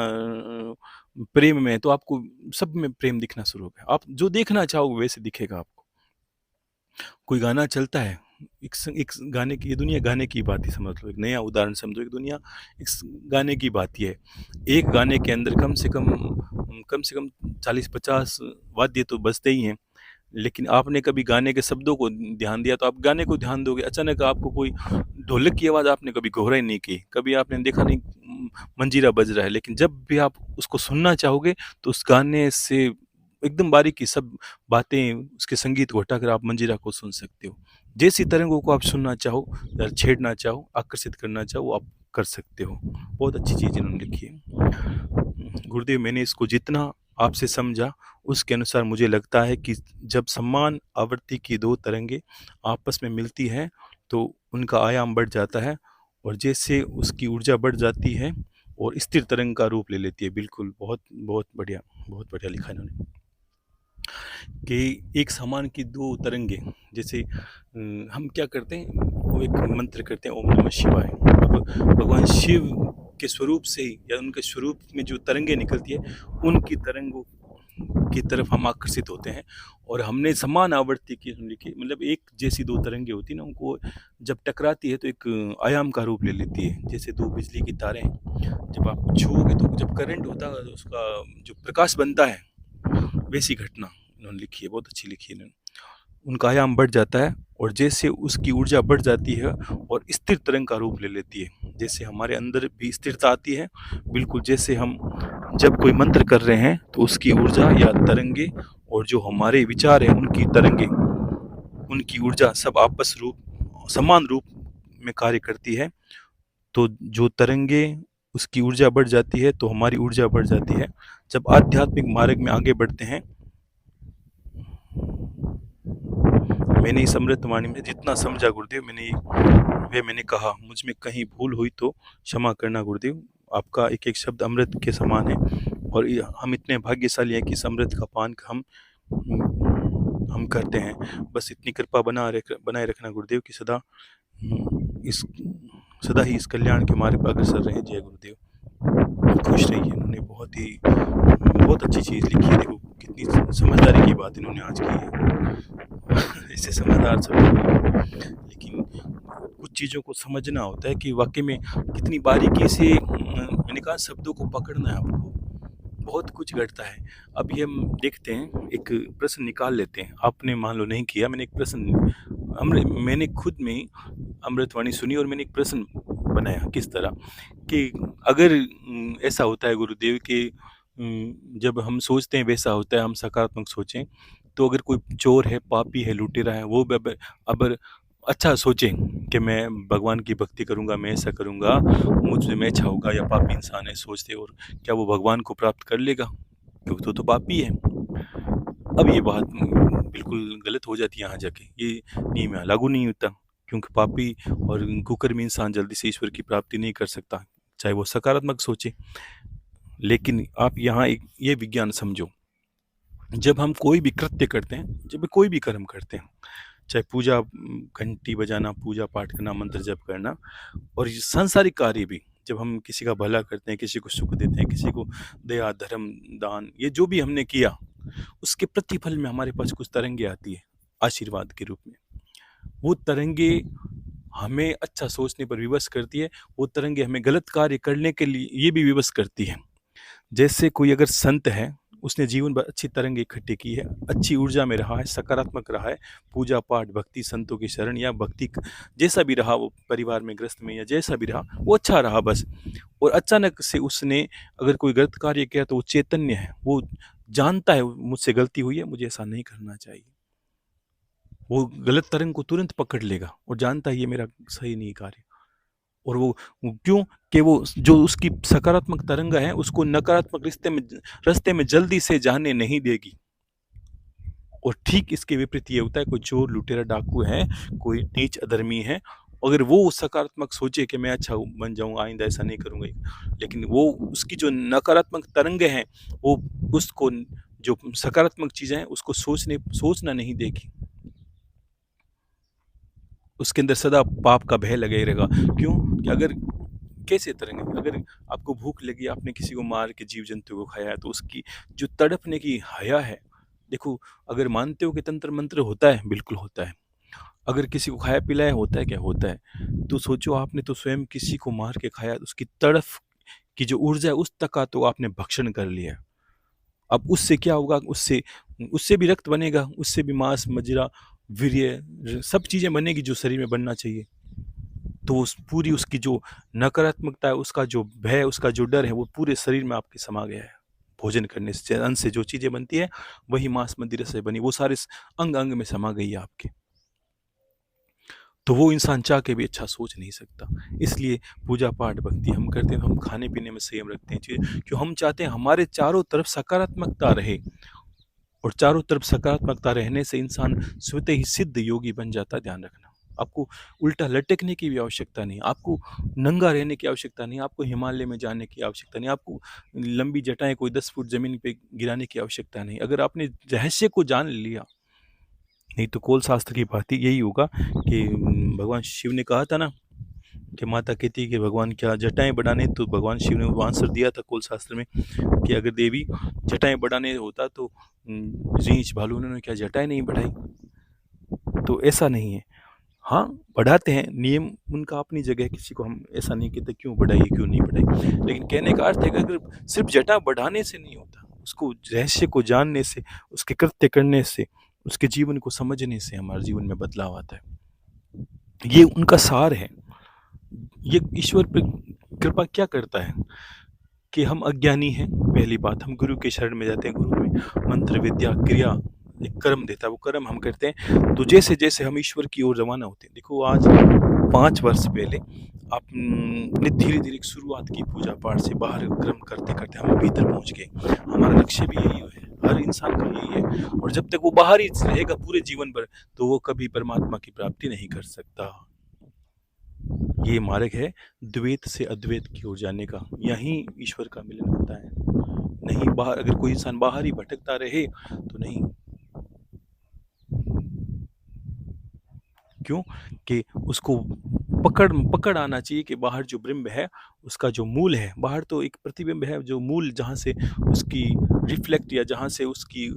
प्रेम में है, तो आपको सब में प्रेम दिखना शुरू होगा। आप जो देखना चाहोगे वैसे दिखेगा आपको। कोई गाना चलता है, एक गाने की, ये दुनिया गाने की बात ही समझ लो, एक नया उदाहरण समझो, एक दुनिया एक गाने की बात ही है। एक गाने के अंदर कम से कम 40-50 वाद्य तो बजते ही हैं। लेकिन आपने कभी गाने के शब्दों को ध्यान दिया तो आप गाने को ध्यान दोगे। अचानक आपको कोई ढोलक की आवाज़ आपने कभी गौर नहीं की, कभी आपने देखा नहीं मंजीरा बज रहा है, लेकिन जब भी आप उसको सुनना चाहोगे तो उस गाने से एकदम बारीकी सब बातें, उसके संगीत को हटाकर आप मंजीरा को सुन सकते हो। जैसी तरंगों को आप सुनना चाहो या छेड़ना चाहो, आकर्षित करना चाहो, आप कर सकते हो। बहुत अच्छी चीज़ इन्होंने लिखी है। गुरुदेव, मैंने इसको जितना आपसे समझा उसके अनुसार मुझे लगता है कि जब समान आवृत्ति की दो तरंगे आपस में मिलती हैं तो उनका आयाम बढ़ जाता है, और जैसे उसकी ऊर्जा बढ़ जाती है और स्थिर तरंग का रूप ले लेती है। बिल्कुल, बहुत बहुत बढ़िया लिखा इन्होंने, कि एक समान की दो तरंगे, जैसे हम क्या करते हैं, वो एक मंत्र करते हैं, ओम नमः शिवाय। अब भगवान शिव के स्वरूप से ही, या उनके स्वरूप में जो तरंगे निकलती है, उनकी तरंगों की तरफ हम आकर्षित होते हैं। और हमने समान आवृत्ति की लिखी, मतलब एक जैसी दो तरंगे होती है ना, उनको जब टकराती है तो एक आयाम का रूप ले लेती है। जैसे दो बिजली की तारें, जब आप छुओगे तो जब करंट होता है तो उसका जो प्रकाश बनता है, वैसी घटना इन्होंने लिखी है, बहुत अच्छी लिखी है इन्होंने। उनका आयाम बढ़ जाता है और जैसे उसकी ऊर्जा बढ़ जाती है और स्थिर तरंग का रूप ले लेती है, जैसे हमारे अंदर भी स्थिरता आती है। बिल्कुल जैसे हम जब कोई मंत्र कर रहे हैं तो उसकी ऊर्जा या तरंगे और जो हमारे विचार हैं उनकी तरंगे, उनकी ऊर्जा सब समान रूप में कार्य करती है। तो जो तरंगे, उसकी ऊर्जा बढ़ जाती है तो हमारी ऊर्जा बढ़ जाती है। जब आध्यात्मिक मार्ग में आगे बढ़ते हैं, मैंने इस अमृतवाणी में जितना समझा गुरुदेव, मैंने कहा। मुझ में कहीं भूल हुई तो क्षमा करना गुरुदेव। आपका एक एक शब्द अमृत के समान है, और हम इतने भाग्यशाली हैं कि इस अमृत का पान हम करते हैं। बस इतनी कृपा बनाए रखना गुरुदेव कि सदा ही इस कल्याण के मार्ग पर अग्रसर रहे। जय गुरुदेव। खुश रहिए। उन्होंने बहुत अच्छी चीज़ लिखी है। देखो कितनी समझदारी की बात इन्होंने आज की है। ऐसे समझदार सब, लेकिन कुछ चीज़ों को समझना होता है कि वाकई में कितनी बारीकी से मैंने कहा शब्दों को पकड़ना है आपको। बहुत कुछ घटता है। अभी हम देखते हैं, एक प्रश्न निकाल लेते हैं। आपने मान लो नहीं किया, मैंने एक प्रश्न, मैंने खुद में अमृतवाणी सुनी और मैंने एक प्रश्न बनाया। किस तरह कि अगर ऐसा होता है गुरुदेव कि जब हम सोचते हैं वैसा होता है, हम सकारात्मक सोचें, तो अगर कोई चोर है, पापी है, लुटेरा है, वो अगर अच्छा सोचें कि मैं भगवान की भक्ति करूंगा, मैं ऐसा करूंगा, मुझ में अच्छा होगा, या पापी इंसान है सोचते, और क्या वो भगवान को प्राप्त कर लेगा? क्योंकि तो पापी है। अब ये बात बिल्कुल गलत हो जाती है। यहाँ जाके ये नियम यहाँ लागू नहीं होता, क्योंकि पापी और कुकर्मी इंसान जल्दी से ईश्वर की प्राप्ति नहीं कर सकता, चाहे वो सकारात्मक सोचे। लेकिन आप यहाँ एक ये विज्ञान समझो, जब हम कोई भी कृत्य करते हैं, जब कोई भी कर्म करते हैं, चाहे पूजा, घंटी बजाना, पूजा पाठ करना, मंत्र जप करना, और ये सांसारिक कार्य भी, जब हम किसी का भला करते हैं, किसी को सुख देते हैं, किसी को दया, धर्म, दान, ये जो भी हमने किया, उसके प्रतिफल में हमारे पास कुछ तरंगे आती है आशीर्वाद के रूप में। वो तरंगे हमें अच्छा सोचने पर विवश करती है, वो तरंगे हमें गलत कार्य करने के लिए ये भी विवश करती है। जैसे कोई अगर संत है, उसने जीवन भर अच्छी तरंग इकट्ठी की है, अच्छी ऊर्जा में रहा है, सकारात्मक रहा है, पूजा पाठ, भक्ति, संतों की शरण, या भक्ति जैसा भी रहा, वो परिवार में ग्रस्त में या जैसा भी रहा, वो अच्छा रहा बस। और अचानक से उसने अगर कोई गलत कार्य किया तो वो चैतन्य है, वो जानता है मुझसे गलती हुई है, मुझे ऐसा नहीं करना चाहिए। वो गलत तरंग को तुरंत पकड़ लेगा और जानता है ये मेरा सही नहीं कार्य। और वो क्यों कि वो जो उसकी सकारात्मक तरंगा है उसको नकारात्मक रास्ते में जल्दी से जाने नहीं देगी, और ठीक इसके विपरीत ये होता है, कोई चोर, लुटेरा, डाकू है, कोई नीच अधर्मी है, अगर वो सकारात्मक सोचे कि मैं अच्छा बन जाऊँगा, आइंदा ऐसा नहीं करूँगा, लेकिन वो उसकी जो नकारात्मक तरंगे हैं, वो उसको जो सकारात्मक चीज़ें हैं, उसको सोचना नहीं देगी। उसके अंदर सदा पाप का भय लगे रहेगा। क्यों? कि अगर कैसे तरंगे? अगर आपको भूख लगी, आपने किसी को मार के जीव-जंतु को खाया है, तो उसकी जो तड़पने की हया है, देखो, अगर मानते हो कि तंत्र-मंत्र होता है, बिल्कुल होता है। अगर किसी को खाया-पिलाया होता है क्या? होता है। तो सोचो, आपने तो स्वयं किसी को मार के खाया, उसकी तड़फ की जो ऊर्जा है, उस तक का तो आपने भक्षण कर लिया। अब उससे क्या होगा? उससे उससे भी रक्त बनेगा, उससे भी मांस, मज्जा, वीर्य, सब चीज़ें बनेगी जो शरीर में बनना चाहिए। तो उस पूरी उसकी जो नकारात्मकता है, उसका जो भय, उसका जो डर है, वो पूरे शरीर में आपके समा गया है। भोजन करने से, अन्न से जो चीज़ें बनती है, वही मांस मंदिर से बनी, वो सारे अंग-अंग में समा गई है आपके। तो वो इंसान चाह के भी अच्छा सोच नहीं सकता। इसलिए पूजा-पाठ, भक्ति हम करते हैं, तो हम खाने-पीने में संयम रखते हैं, क्यों हम चाहते हैं हमारे चारों तरफ सकारात्मकता रहे, और चारों तरफ सकारात्मकता रहने से इंसान स्वतः ही सिद्ध योगी बन जाता है। ध्यान रखना, आपको उल्टा लटकने की भी आवश्यकता नहीं, आपको नंगा रहने की आवश्यकता नहीं, आपको हिमालय में जाने की आवश्यकता नहीं, आपको लंबी जटाएँ कोई 10 फुट ज़मीन पे गिराने की आवश्यकता नहीं। अगर आपने रहस्य को जान लिया, नहीं तो कौल शास्त्र की बात ही यही होगा कि भगवान शिव ने कहा था ना, कि माता कहती है कि भगवान क्या जटाएँ बढ़ाने, तो भगवान शिव ने वो आंसर दिया था कौल शास्त्र में कि अगर देवी जटाएँ बढ़ाने होता तो रीछ भालू ने क्या जटाएँ नहीं बढ़ाई? तो ऐसा नहीं है। हाँ, बढ़ाते हैं, नियम उनका अपनी जगह है, किसी को हम ऐसा नहीं कहते क्यों बढ़ाइए, क्यों नहीं बढ़ाई। लेकिन कहने का अर्थ है कि अगर सिर्फ़ जटा बढ़ाने से नहीं होता, उसको रहस्य को जानने से, उसके कृत्य करने से, उसके जीवन को समझने से हमारे जीवन में बदलाव आता है। ये उनका सार है। ये ईश्वर पे कृपा क्या करता है कि हम अज्ञानी हैं, पहली बात, हम गुरु के शरण में जाते हैं, गुरु में मंत्र, विद्या, क्रिया, एक कर्म देता है, वो कर्म हम करते हैं, तो जैसे-जैसे हम ईश्वर की ओर रवाना होते हैं, देखो आज 5 वर्ष पहले आपने धीरे-धीरे एक शुरुआत की पूजा-पाठ से, बाहर कर्म करते-करते हम भीतर पहुँच गए। हमारा लक्ष्य भी यही है, हर इंसान का यही है, और जब तक वो बाहर ही रहेगा पूरे जीवन भर, तो वो कभी परमात्मा की प्राप्ति नहीं कर सकता। ये मार्ग है द्वैत से अद्वैत की ओर जाने का, यहीं ईश्वर का मिलन होता है। नहीं बाहर, अगर कोई इंसान बाहर ही भटकता रहे तो नहीं। क्यों? कि उसको पकड़ आना चाहिए कि बाहर जो ब्रह्म है, उसका जो मूल है, बाहर तो एक प्रतिबिंब है, जो मूल जहाँ से उसकी रिफ्लेक्ट, या जहाँ से उसकी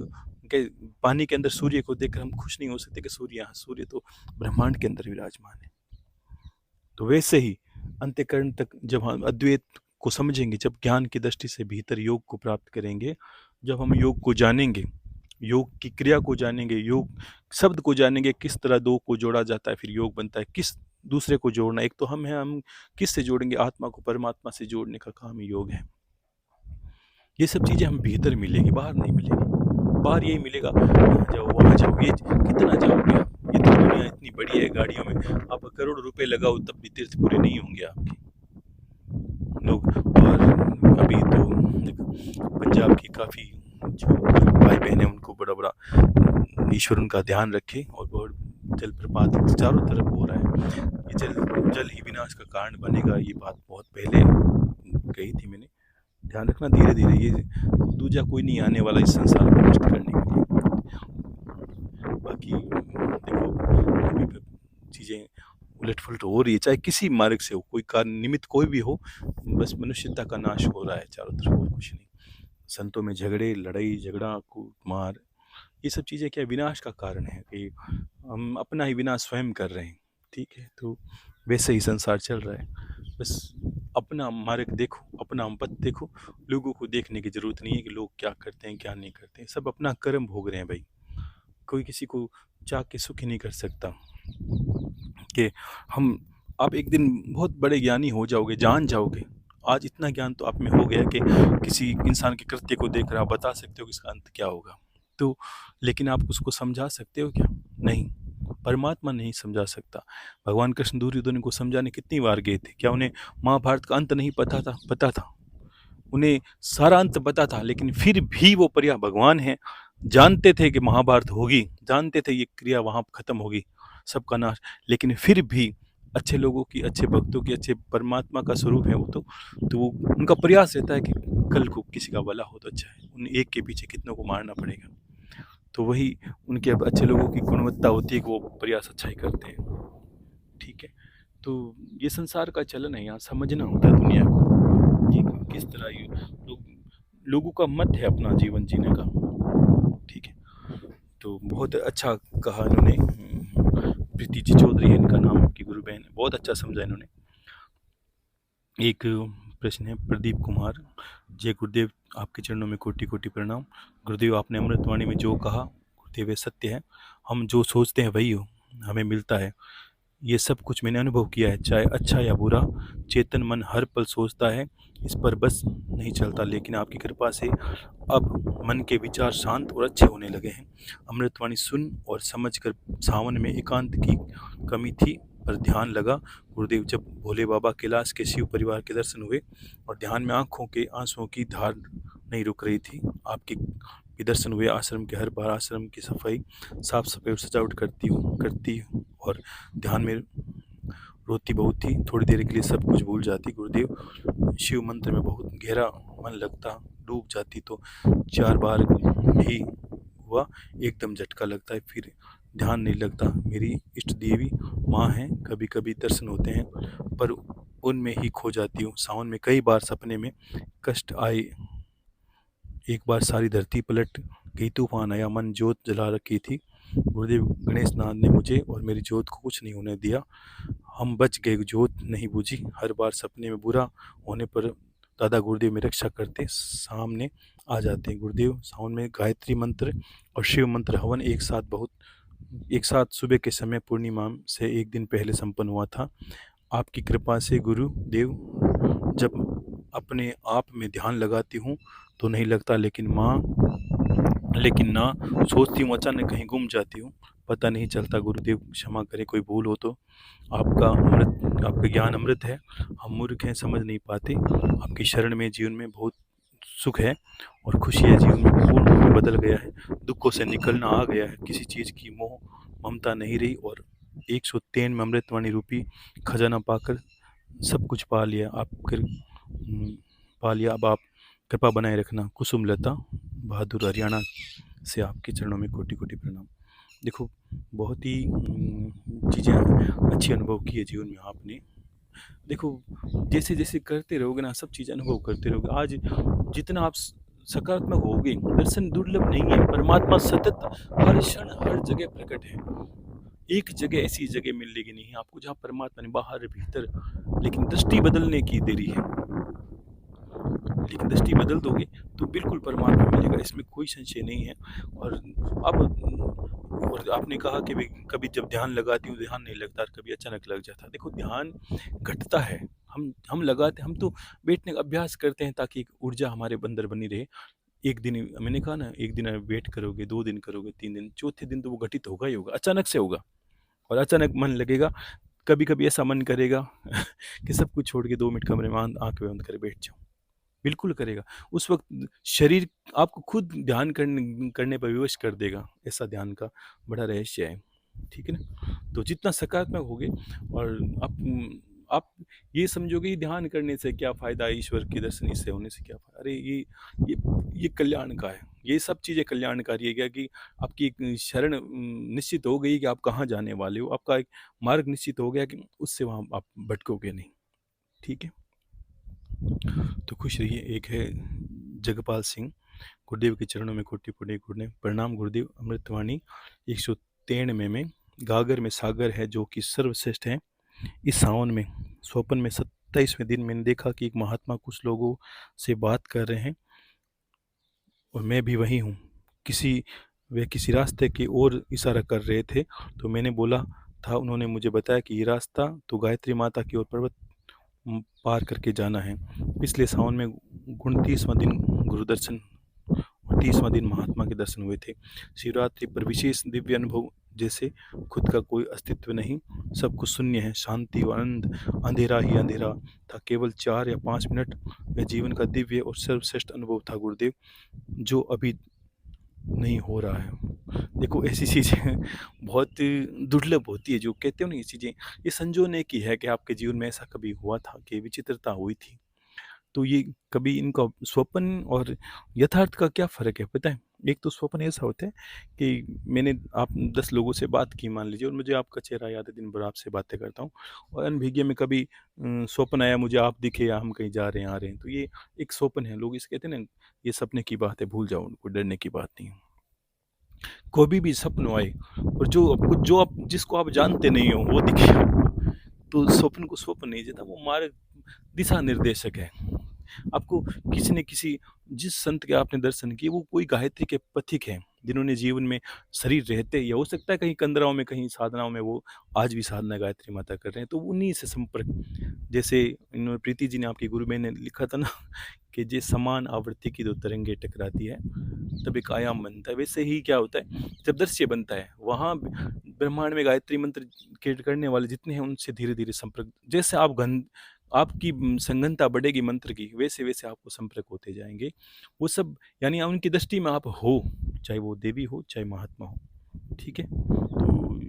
के पानी के अंदर सूर्य को देखकर हम खुश नहीं हो सकते कि सूर्य तो ब्रह्मांड के अंदर विराजमान है। तो वैसे ही अंत्यकरण तक जब हम अद्वैत को समझेंगे, जब ज्ञान की दृष्टि से भीतर योग को प्राप्त करेंगे, जब हम योग को जानेंगे, योग की क्रिया को जानेंगे, योग शब्द को जानेंगे, किस तरह दो को जोड़ा जाता है, फिर योग बनता है, किस दूसरे को जोड़ना, एक तो हम हैं, हम किस से जोड़ेंगे, आत्मा को परमात्मा से जोड़ने का काम ही योग है। ये सब चीज़ें हम भीतर मिलेगी, बाहर नहीं मिलेगी। बाहर यही मिलेगा, यहाँ जाओ, वहाँ जाओ, ये कितना जाओगे आप? ये तो दुनिया इतनी बड़ी है, गाड़ियों में आप करोड़ रुपए लगाओ तब भी तीर्थ पूरे नहीं होंगे आपके। लोग, और अभी तो पंजाब की काफ़ी जो भाई बहन है, उनको बड़ा ईश्वर उनका ध्यान रखे, और बहुत जलप्रपात चारों तरफ हो रहा है। ये जल ही विनाश का कारण बनेगा, ये बात बहुत पहले कही थी मैंने। ध्यान रखना, धीरे धीरे ये दूजा कोई नहीं आने वाला इस संसार को नष्ट करने के लिए। बाकी देखो, चीज़ें उलट-फुलट हो रही है, चाहे किसी मार्ग से हो, कोई कारण निमित्त कोई भी हो, बस मनुष्यता का नाश हो रहा है चारों तरफ, और कुछ नहीं। संतों में झगड़े, लड़ाई झगड़ा, कूट-मार, ये सब चीज़ें क्या विनाश का कारण है, कि हम अपना ही विनाश स्वयं कर रहे हैं। ठीक है, तो वैसे ही संसार चल रहा है। बस अपना मार्ग देखो, अपना पथ देखो, लोगों को देखने की ज़रूरत नहीं है कि लोग क्या करते हैं, क्या नहीं करते हैं। सब अपना कर्म भोग रहे हैं भाई। कोई किसी को चाह के सुखी नहीं कर सकता। कि हम आप एक दिन बहुत बड़े ज्ञानी हो जाओगे, जान जाओगे। आज इतना ज्ञान तो आप में हो गया कि किसी इंसान के कृत्य को देखकर आप बता सकते हो कि इसका अंत क्या होगा। तो लेकिन आप उसको समझा सकते हो क्या? नहीं, परमात्मा नहीं समझा सकता। भगवान कृष्ण दुर्योधन को समझाने कितनी बार गए थे? क्या उन्हें महाभारत का अंत नहीं पता था? पता था। उन्हें सारा अंत पता था, लेकिन फिर भी वो भगवान हैं, जानते थे कि महाभारत होगी, जानते थे ये क्रिया वहाँ खत्म होगी, सबका नाश, लेकिन फिर भी अच्छे लोगों की, अच्छे भक्तों की, अच्छे परमात्मा का स्वरूप है वो तो वो उनका प्रयास रहता है कि कल को किसी का भला हो तो अच्छा है, उन एक के पीछे कितनों को मारना पड़ेगा। तो वही उनके अब अच्छे लोगों की गुणवत्ता होती है कि वो प्रयास अच्छा ही करते हैं। ठीक है, तो ये संसार का चलन है, यहाँ समझना होता है दुनिया को कि किस तरह ये लोगों का मत है अपना जीवन जीने का। ठीक है, तो बहुत अच्छा कहा इन्होंने, प्रीति जी चौधरी है इनका नाम, की गुरु बहन, बहुत अच्छा समझा इन्होंने। एक प्रश्न है प्रदीप कुमार, जय गुरुदेव, आपके चरणों में कोटि कोटि प्रणाम। गुरुदेव, आपने अमृतवाणी में जो कहा गुरुदेव ये सत्य है, हम जो सोचते हैं वही हमें मिलता है। ये सब कुछ मैंने अनुभव किया है, चाहे अच्छा या बुरा, चेतन मन हर पल सोचता है, इस पर बस नहीं चलता, लेकिन आपकी कृपा से अब मन के विचार शांत और अच्छे होने लगे हैं। अमृतवाणी सुन और समझ कर सावन में एकांत की कमी थी पर ध्यान लगा। गुरुदेव, जब भोले बाबा कैलाश के शिव परिवार के दर्शन हुए और ध्यान में आंखों के आंसुओं की धार नहीं रुक रही थी, आपके भी दर्शन हुए। आश्रम के हर बार आश्रम की सफाई, साफ सफाई और सजावट करती और ध्यान में रोती बहुत थी, थोड़ी देर के लिए सब कुछ भूल जाती। गुरुदेव, शिव मंत्र में बहुत गहरा मन लगता, डूब जाती तो 4 बार भी हुआ, एकदम झटका लगता है, फिर ध्यान नहीं लगता। मेरी इष्ट देवी माँ हैं, कभी कभी दर्शन होते हैं पर उनमें ही खो जाती हूँ। सावन में कई बार सपने में कष्ट आए, एक बार सारी धरती पलट गई, तूफान आया, मन जोत जला रखी थी। गुरुदेव, गणेश नाथ ने मुझे और मेरी जोत को कुछ नहीं होने दिया, हम बच गए, जोत नहीं बुझी। हर बार सपने में बुरा होने पर दादा गुरुदेव में रक्षा करते सामने आ जाते हैं। गुरुदेव, सावन में गायत्री मंत्र और शिव मंत्र हवन एक साथ सुबह के समय पूर्णिमा से एक दिन पहले संपन्न हुआ था। आपकी कृपा से गुरुदेव, जब अपने आप में ध्यान लगाती हूँ तो नहीं लगता, लेकिन ना सोचती हूँ अचानक कहीं गुम जाती हूँ, पता नहीं चलता। गुरुदेव क्षमा करें कोई भूल हो तो, आपका ज्ञान अमृत है, हम मूर्ख हैं, समझ नहीं पाते। आपकी शरण में जीवन में बहुत सुख है और खुशी है, जीवन में पूर्ण रूप में बदल गया है, दुखों से निकलना आ गया है, किसी चीज़ की मोह ममता नहीं रही और 103 में अमृतवाणी रूपी खजाना पाकर सब कुछ पा लिया। पा लिया। अब आप कृपा बनाए रखना। कुसुम लता बहादुर, हरियाणा से आपके चरणों में कोटि कोटि प्रणाम। देखो, बहुत ही चीज़ें अच्छी अनुभव की है जीवन में आपने। देखो, जैसे जैसे करते रहोगे ना, सब चीज़ अनुभव करते रहोगे। आज जितना आप सकारात्मक होगे, दर्शन दुर्लभ नहीं है, परमात्मा सतत हर क्षण हर जगह प्रकट है। एक जगह ऐसी जगह मिलेगी नहीं आपको जहाँ परमात्मा ने बाहर भीतर, लेकिन दृष्टि बदलने की देरी है। लेकिन दृष्टि बदल दोगे तो बिल्कुल परमात्मा मिलेगा, इसमें कोई संशय नहीं है। और और आपने कहा कि कभी जब ध्यान लगाती हूँ ध्यान नहीं लगता, कभी अचानक लग जाता। देखो, ध्यान घटता है, हम लगाते, हम तो बैठने का अभ्यास करते हैं ताकि एक ऊर्जा हमारे अंदर बनी रहे। एक दिन, मैंने कहा ना, एक दिन वेट करोगे, 2 दिन करोगे, 3 दिन, चौथे दिन तो वो घटित होगा ही होगा, अचानक से होगा और अचानक मन लगेगा। कभी कभी ऐसा मन करेगा कि सब कुछ छोड़ के 2 मिनट कमरे में आंखें बंद कर बैठ जाऊं, बिल्कुल करेगा। उस वक्त शरीर आपको खुद ध्यान करने पर विवश कर देगा, ऐसा ध्यान का बड़ा रहस्य है। ठीक है ना, तो जितना सकारात्मक होगे और आप ये समझोगे कि ध्यान करने से क्या फ़ायदा है, ईश्वर के दर्शन इससे होने से क्या फ़ायदा, अरे ये कल्याण का है, ये सब चीज़ें कल्याणकारी है। क्या कि आपकी एक शरण निश्चित हो गई कि आप कहाँ जाने वाले हो, आपका एक मार्ग निश्चित हो गया कि उससे वहाँ आप भटकोगे नहीं। ठीक है, तो खुश रहिए। एक है जगपाल सिंह, गुरुदेव के चरणों में कोटि कोटि प्रणाम। गुरुदेव, अमृतवाणी 193 में गागर में सागर है जो कि सर्वश्रेष्ठ है। इस सावन में स्वपन में 27वें दिन मैंने देखा कि एक महात्मा कुछ लोगों से बात कर रहे हैं और मैं भी वही हूँ। वे किसी रास्ते की ओर इशारा कर रहे थे तो मैंने बोला था, उन्होंने मुझे बताया कि ये रास्ता तो गायत्री माता की ओर पर्वत पार करके जाना है। पिछले सावन में 29वां दिन गुरु दर्शन और 30वां दिन महात्मा के दर्शन हुए थे। शिवरात्रि पर विशेष दिव्य अनुभव, जैसे खुद का कोई अस्तित्व नहीं, सब कुछ शून्य है, शांति और आनंद, अंधेरा ही अंधेरा था। केवल 4 या 5 मिनट में जीवन का दिव्य और सर्वश्रेष्ठ अनुभव था। गुरुदेव, जो अभी नहीं हो रहा है। देखो ऐसी चीज़ें बहुत दुर्लभ होती है, जो कहते हो ना ये चीज़ें, ये संजोने की है कि आपके जीवन में ऐसा कभी हुआ था कि विचित्रता हुई थी। तो ये कभी इनका स्वप्न और यथार्थ का क्या फ़र्क है पता है? एक तो स्वप्न ऐसा होता है कि मैंने आप 10 लोगों से बात की मान लीजिए, और मुझे आपका चेहरा याद है, दिन भर आपसे बातें करता हूँ, और अनभिज्ञ में कभी स्वप्न आया, मुझे आप दिखे या हम कहीं जा रहे हैं, आ रहे हैं, तो ये एक स्वप्न है। लोग इसे कहते हैं ना, ये सपने की बात है, भूल जाओ उनको, डरने की बात नहीं है। कभी भी सपन आए और जो आप जिसको आप जानते नहीं हो वो दिखे आपको, तो स्वप्न को स्वप्न नहीं देता, वो मार्ग दिशा निर्देशक है। आपको किसी न किसी, जिस संत के आपने दर्शन किए, वो कोई गायत्री के पथिक हैं, जिन्होंने जीवन में शरीर रहते ही, हो सकता है कहीं कंदराओं में, कहीं साधनाओं में, वो आज भी साधना गायत्री माता कर रहे हैं, तो उन्हीं से संपर्क, जैसे इन्होंने प्रीति जी ने, आपकी गुरु बहन ने लिखा था ना कि जे समान आवृत्ति की दो तरंगे टकराती है तब एक आयाम बनता है, वैसे ही क्या होता है, जब दृश्य बनता है, वहाँ ब्रह्मांड में गायत्री मंत्र के करने वाले जितने हैं, उनसे धीरे धीरे संपर्क, जैसे आप घन आपकी संघनता बढ़ेगी मंत्र की, वैसे वैसे आपको संपर्क होते जाएंगे वो सब, यानी उनकी दृष्टि में आप हो, चाहे वो देवी हो चाहे महात्मा हो, ठीक है। तो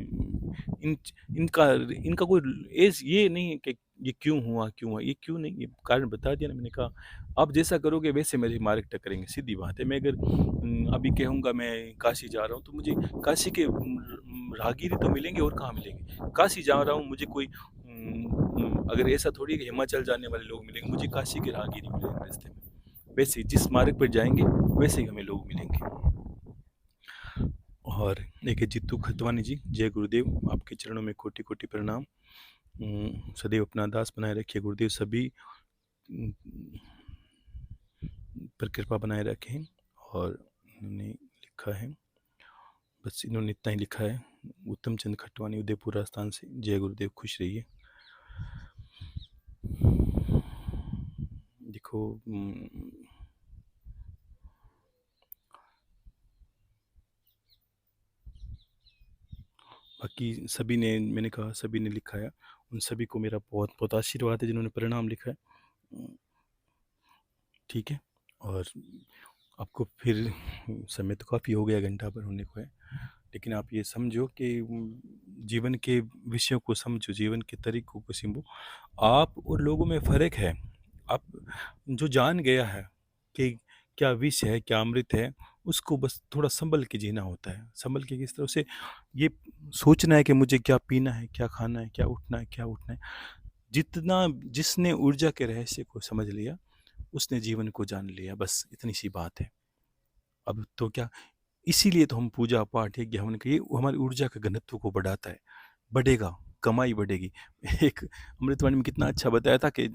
इन इनका इनका कोई एज ये नहीं है कि ये क्यों हुआ, ये क्यों नहीं, ये कारण बता दिया ना मैंने। कहा आप जैसा करोगे वैसे मेरे मार्ग टकरेंगे, सीधी बात है। मैं अगर अभी कहूँगा मैं काशी जा रहा हूँ, तो मुझे काशी के राहगीर तो मिलेंगे, और कहाँ मिलेंगे। काशी जा रहा हूँ, मुझे कोई अगर ऐसा थोड़ी है कि हिमाचल जाने वाले लोग मिलेंगे, मुझे काशी के राहगीर ही मिलेंगे रास्ते में। वैसे ही जिस मार्ग पर जाएंगे वैसे ही हमें लोग मिलेंगे। और एक है जीतू खतवानी जी, जय गुरुदेव, आपके चरणों में कोटि कोटि प्रणाम। सदैव अपना दास बनाए रखिए गुरुदेव, सभी पर कृपा बनाए रखें। और इन्होंने लिखा है, बस इन्होंने इतना ही लिखा है, उत्तम चंद खटवानी, उदयपुर राजस्थान से, जय गुरुदेव, खुश रहिए। देखो बाकी सभी ने, मैंने कहा सभी ने लिखा है, उन सभी को मेरा बहुत बहुत आशीर्वाद है जिन्होंने परिणाम लिखा है, ठीक है। और आपको फिर, समय तो काफ़ी हो गया, घंटा भर होने को है, लेकिन आप ये समझो कि जीवन के विषयों को समझो, जीवन के तरीकों को समझो। आप और लोगों में फ़र्क है। आप जो जान गया है कि क्या विष है क्या अमृत है, उसको बस थोड़ा संभल के जीना होता है। संभल के किस तरह से, ये सोचना है कि मुझे क्या पीना है, क्या खाना है, क्या उठना है, क्या उठना है। जितना जिसने ऊर्जा के रहस्य को समझ लिया, उसने जीवन को जान लिया, बस इतनी सी बात है। अब तो क्या, इसीलिए तो हम पूजा पाठ यज्ञ हवन के, ये हमारी ऊर्जा के घनत्व को बढ़ाता है, बढ़ेगा, कमाई बढ़ेगी। एक अमृतवाणी में कितना अच्छा बताया था कि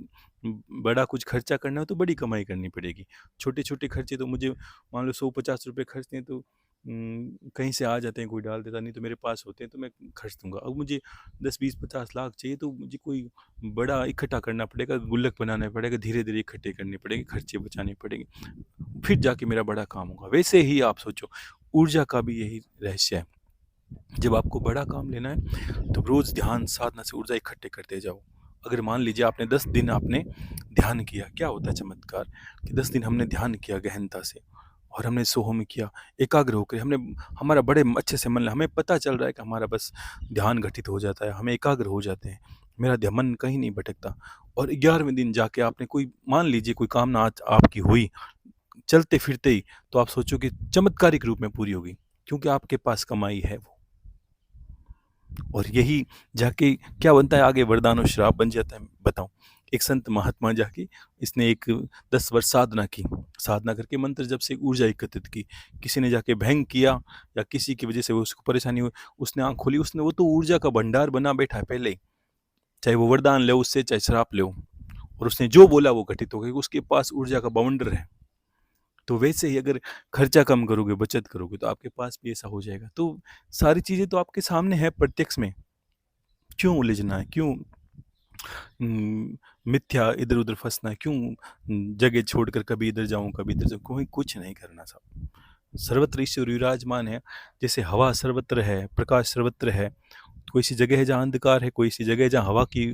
बड़ा कुछ खर्चा करना हो तो बड़ी कमाई करनी पड़ेगी। छोटे छोटे खर्चे तो मुझे, मान लो 100-50 रुपये खर्चते हैं, तो कहीं से आ जाते हैं, कोई डाल देता, नहीं तो मेरे पास होते हैं तो मैं खर्च दूंगा। अब मुझे 10-20-50 लाख चाहिए, तो मुझे कोई बड़ा इकट्ठा करना पड़ेगा, गुल्लक बनाना पड़ेगा, धीरे धीरे इकट्ठे करने पड़ेंगे, खर्चे बचाने पड़ेंगे, फिर जाके मेरा बड़ा काम होगा। वैसे ही आप सोचो, ऊर्जा का भी यही रहस्य है। जब आपको बड़ा काम लेना है, तो रोज़ ध्यान साधना से ऊर्जा इकट्ठे करते जाओ। अगर मान लीजिए आपने 10 दिन आपने ध्यान किया, क्या होता है चमत्कार कि 10 दिन हमने ध्यान किया गहनता से, और हमने सोहम किया, एकाग्र होकर हमने, हमारा बड़े अच्छे से मन, हमें पता चल रहा है कि हमारा बस ध्यान घटित हो जाता है, हम एकाग्र हो जाते हैं, मेरा मन कहीं नहीं भटकता। और 11वें दिन जाके आपने कोई, मान लीजिए कोई कामना आज आपकी हुई, चलते फिरते ही, तो आप सोचो कि चमत्कारिक रूप में पूरी होगी, क्योंकि आपके पास कमाई है वो। और यही जाके क्या बनता है, आगे वरदान और श्राप बन जाता है। बताओ, एक संत महात्मा जाके, इसने एक 10 वर्ष साधना की, साधना करके मंत्र जब से ऊर्जा एकत्रित की, किसी ने जाके भंग किया या किसी की वजह से वो उसको परेशानी हुई, उसने आंख खोली, उसने, वो तो ऊर्जा का भंडार बना बैठा है पहले ही, चाहे वो वरदान ले उससे, चाहे श्राप ले, और उसने जो बोला वो घटित हो गया, उसके पास ऊर्जा का बाउंडर है। तो वैसे ही अगर खर्चा कम करोगे, बचत करोगे, तो आपके पास भी ऐसा हो जाएगा। तो सारी चीज़ें तो आपके सामने है प्रत्यक्ष में, क्यों उलझना है, क्यों मिथ्या इधर उधर फंसना है, क्यों जगह छोड़कर कभी इधर जाऊं कभी इधर जाऊं, कोई कुछ नहीं करना। सब सर्वत्र ईश्वर विराजमान है, जैसे हवा सर्वत्र है, प्रकाश सर्वत्र है। कोई सी जगह है जहाँ अंधकार है, कोई सी जगह है जहाँ हवा की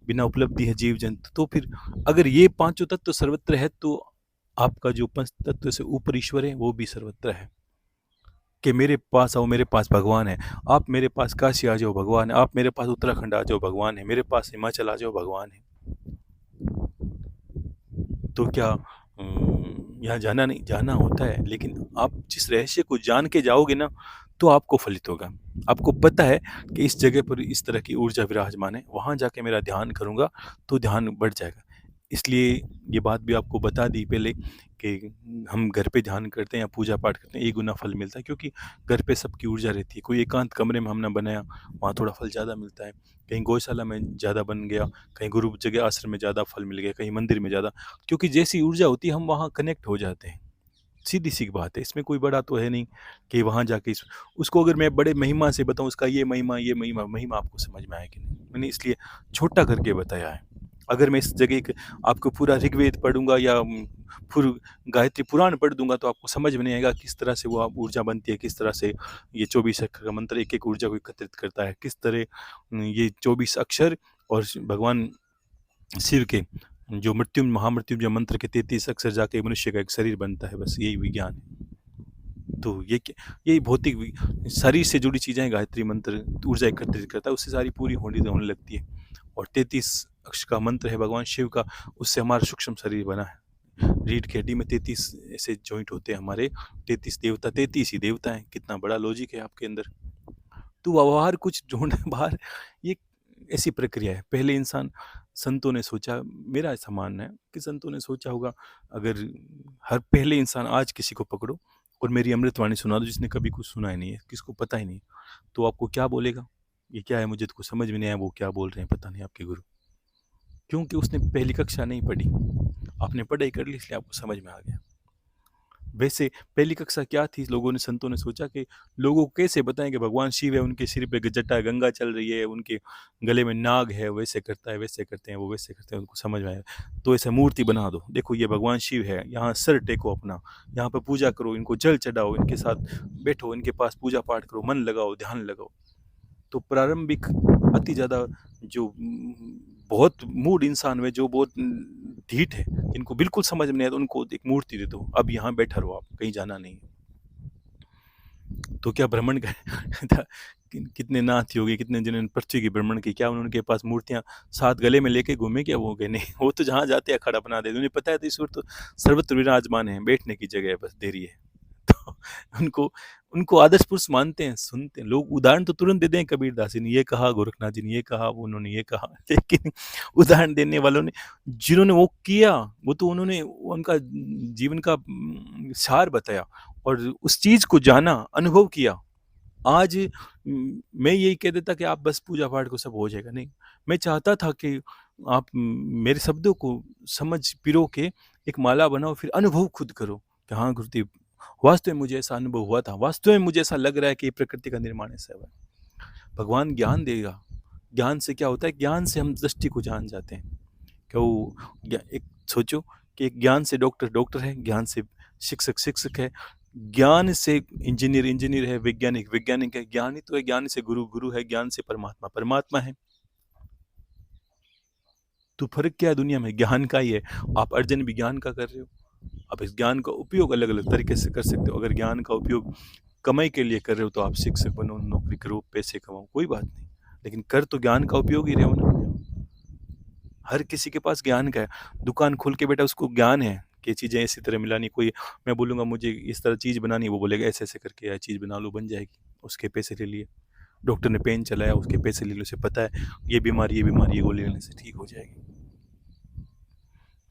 बिना उपलब्धि है जीव जंतु। तो फिर अगर ये पांचों तत्व सर्वत्र है, तो आपका जो पंच तत्व से ऊपर ईश्वर है वो भी सर्वत्र है। कि मेरे पास आओ, मेरे पास भगवान है। आप मेरे पास काशी आ जाओ, भगवान है। आप मेरे पास उत्तराखंड आ जाओ, भगवान है। मेरे पास हिमाचल आ जाओ, भगवान है। तो क्या यहाँ जाना नहीं, जाना होता है, लेकिन आप जिस रहस्य को जान के जाओगे ना, तो आपको फलित होगा। आपको पता है कि इस जगह पर इस तरह की ऊर्जा विराजमान है, वहाँ जाके मेरा ध्यान करूँगा तो ध्यान बढ़ जाएगा। इसलिए ये बात भी आपको बता दी पहले कि हम घर पे ध्यान करते हैं या पूजा पाठ करते हैं, 1 गुना फल मिलता है, क्योंकि घर पे सबकी ऊर्जा रहती है। कोई एकांत कमरे में हमने बनाया, वहाँ थोड़ा फल ज़्यादा मिलता है। कहीं गौशाला में ज़्यादा बन गया, कहीं गुरु जगह आश्रम में ज़्यादा फल मिल गया, कहीं मंदिर में ज़्यादा, क्योंकि जैसी ऊर्जा होती है हम वहाँ कनेक्ट हो जाते हैं। सीधी-सी बात है, इसमें कोई बड़ा तो है नहीं कि वहाँ जाके उसको अगर मैं बड़े महिमा से बताऊँ, उसका ये महिमा महिमा आपको समझ में आएगी नहीं। मैंने इसलिए छोटा करके बताया है। अगर मैं इस जगह क आपको पूरा ऋग्वेद पढ़ूँगा या पूरी गायत्री पुराण पढ़ दूँगा, तो आपको समझ में नहीं आएगा किस तरह से वो आप ऊर्जा बनती है, किस तरह से ये 24 अक्षर का मंत्र एक-एक ऊर्जा को एकत्रित करता है, किस तरह ये 24 अक्षर और भगवान शिव के जो महामृत्युंजय मंत्र के 33 अक्षर जाके मनुष्य का एक शरीर बनता है, बस यही विज्ञान है। तो यही भौतिक शरीर से जुड़ी चीज़ें हैं। गायत्री मंत्र ऊर्जा एकत्रित करता है, उससे सारी पूरी होने लगती है। और 33 अक्षर का मंत्र है भगवान शिव का, उससे हमारा सूक्ष्म शरीर बना है। रीढ़ की हड्डी में 33 ऐसे जॉइंट होते हैं हमारे, 33 देवता, 33 ही देवता हैं। कितना बड़ा लॉजिक है आपके अंदर। तो बाहर कुछ ढूंढ बाहर, ये ऐसी प्रक्रिया है। पहले इंसान, संतों ने सोचा, मेरा ऐसा मानना है कि संतों ने सोचा होगा, अगर हर पहले इंसान आज किसी को पकड़ो और मेरी अमृतवाणी सुना दो, जिसने कभी कुछ सुना ही नहीं है, किसको पता ही नहीं, तो आपको क्या बोलेगा? ये क्या है, मुझे तो कुछ समझ में नहीं आया, वो क्या बोल रहे हैं पता नहीं आपके गुरु। क्योंकि उसने पहली कक्षा नहीं पढ़ी, आपने पढ़ाई कर ली, इसलिए आपको समझ में आ गया। वैसे पहली कक्षा क्या थी? लोगों ने, संतों ने सोचा कि लोगों को कैसे बताएं कि भगवान शिव है, उनके सिर पे जटा गंगा चल रही है, उनके गले में नाग है, वैसे करता है, वैसे करते हैं, वो वैसे करते हैं, उनको समझ में आया। तो ऐसे मूर्ति बना दो, देखो ये भगवान शिव है, यहाँ सर टेको अपना, यहाँ पर पूजा करो, इनको जल चढ़ाओ, इनके साथ बैठो, इनके पास पूजा पाठ करो, मन लगाओ, ध्यान लगाओ। तो प्रारंभिक अति ज़्यादा जो बहुत मूड इंसान में, जो बहुत ढीठ है, इनको बिल्कुल समझ में नहीं आता, उनको एक मूर्ति दे दो, अब यहाँ बैठा रहो, आप कहीं जाना नहीं। तो क्या भ्रमण का कितने नाथ योगी, कितने जिन्होंने पृथ्वी की भ्रमण की, क्या उनके पास मूर्तियां साथ गले में लेके घूमे क्या? वो गए नहीं, वो तो जहाँ जाते हैं खड़ा बना देते, उन्हें पता है तो ईश्वर तो सर्वत्र विराजमान है, बैठने की जगह है, बस देरी है। तो उनको उनको आदर्श पुरुष मानते हैं, सुनते हैं लोग। उदाहरण तो तुरंत दे दें, कबीरदास जी ने ये कहा, गोरखनाथ जी ने ये कहा, उन्होंने ये कहा, लेकिन उदाहरण देने वालों ने, जिन्होंने वो किया, वो तो उन्होंने उनका जीवन का सार बताया और उस चीज को जाना, अनुभव किया। आज मैं यही कह देता कि आप बस पूजा पाठ को सब हो जाएगा, नहीं। मैं चाहता था कि आप मेरे शब्दों को समझ पिरो के एक माला बनाओ, फिर अनुभव खुद करो कि हाँ गुरुदेव, वास्तव में मुझे ऐसा अनुभव हुआ था, वास्तव में मुझे ऐसा लग रहा है कि प्रकृति का निर्माण ऐसा है। भगवान ज्ञान देगा। ज्ञान से क्या होता है? ज्ञान से हम दृष्टि को जान जाते हैं। क्या वो एक सोचो कि एक ज्ञान से डॉक्टर डॉक्टर है, ज्ञान से शिक्षक शिक्षक है, ज्ञान से इंजीनियर इंजीनियर है, वैज्ञानिक वैज्ञानिक है, ज्ञानी तो है, ज्ञान से गुरु गुरु है, ज्ञान से परमात्मा परमात्मा है। तो फर्क क्या है दुनिया में? ज्ञान का ही है। आप अर्जन भी ज्ञान का कर रहे हो, आप इस ज्ञान का उपयोग अलग अलग तरीके से कर सकते हो। अगर ज्ञान का उपयोग कमाई के लिए कर रहे हो तो आप शिक्षक बनो, नौकरी करो, पैसे कमाओ, कोई बात नहीं, लेकिन कर तो ज्ञान का उपयोग ही रहे हो ना। हर किसी के पास ज्ञान का है। दुकान खोल के बेटा उसको ज्ञान है कि चीज़ें इसी तरह मिलानी। कोई, मैं बोलूँगा मुझे इस तरह चीज़ बनानी, वो बोलेगा ऐसे ऐसे करके यह चीज़ बना लो, बन जाएगी, उसके पैसे ले लिए। डॉक्टर ने पेन चलाया, उसके पैसे ले लो, उसे पता है ये बीमारी ये गोली लेने से ठीक हो जाएगी।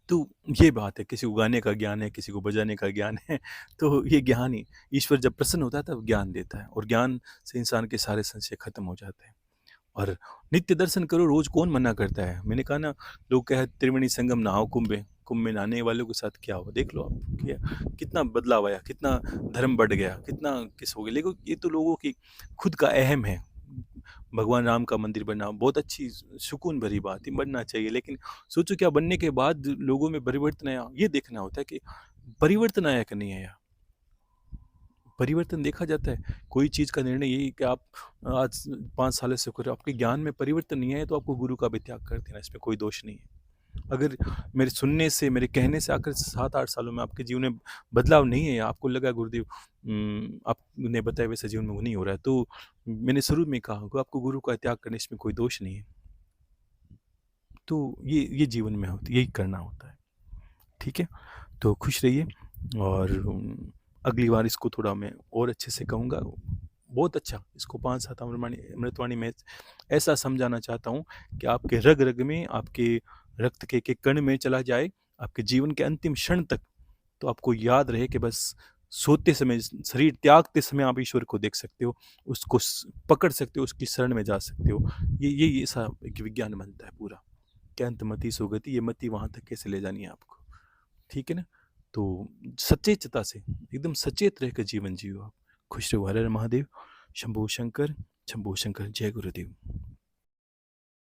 तो ये बात है, किसी को गाने का ज्ञान है, किसी को बजाने का ज्ञान है, तो ये ज्ञान ही, ईश्वर जब प्रसन्न होता है तब ज्ञान देता है, और ज्ञान से इंसान के सारे संशय खत्म हो जाते हैं। और नित्य दर्शन करो, रोज कौन मना करता है? मैंने कहा ना, लोग कहे त्रिवेणी संगम नहाओ, कुंभ में नहाने वालों के साथ क्या हुआ देख लो आप, क्या कितना बदलाव आया, कितना धर्म बढ़ गया, कितना किस हो गया। लेकिन ये तो लोगों की खुद का अहम है। भगवान राम का मंदिर बना, बहुत अच्छी सुकून भरी बात है, बनना चाहिए, लेकिन सोचो क्या बनने के बाद लोगों में परिवर्तन आया, ये देखना होता है कि परिवर्तन आया कि नहीं आया। परिवर्तन देखा जाता है। कोई चीज़ का निर्णय यही कि आप आज 5 साल से कर रहे हो, आपके ज्ञान में परिवर्तन नहीं आया तो आपको गुरु का भी त्याग कर देना, इसमें कोई दोष नहीं है। अगर मेरे सुनने से, मेरे कहने से आकर 7-8 सालों में आपके जीवन में बदलाव नहीं है, आपको लगा गुरुदेव आपने बताया वैसा जीवन में वो नहीं हो रहा है, तो मैंने शुरू में कहा होगा आपको गुरु का त्याग करने इसमें कोई दोष नहीं है। तो ये जीवन में होता है, यही करना होता है। ठीक है? तो खुश रहिए और अगली बार इसको थोड़ा मैं और अच्छे से कहूँगा। बहुत अच्छा, इसको 5-7 अमृतवाणी में ऐसा समझाना चाहता हूँ कि आपके रग-रग में, आपके रक्त के एक-एक कण में चला जाए, आपके जीवन के अंतिम क्षण तक, तो आपको याद रहे कि बस सोते समय, शरीर त्यागते समय आप ईश्वर को देख सकते हो, उसको पकड़ सकते हो, उसकी शरण में जा सकते हो। ये ऐसा एक विज्ञान बनता है पूरा, कि अंतमति सुगति, ये मति वहाँ तक कैसे ले जानी है आपको। ठीक है ना? तो सचेतता से, एकदम सचेत रहकर जीवन जियो आप। खुश रहो। हर हर महादेव। शंभू शंकर, शंभू शंकर। जय गुरुदेव।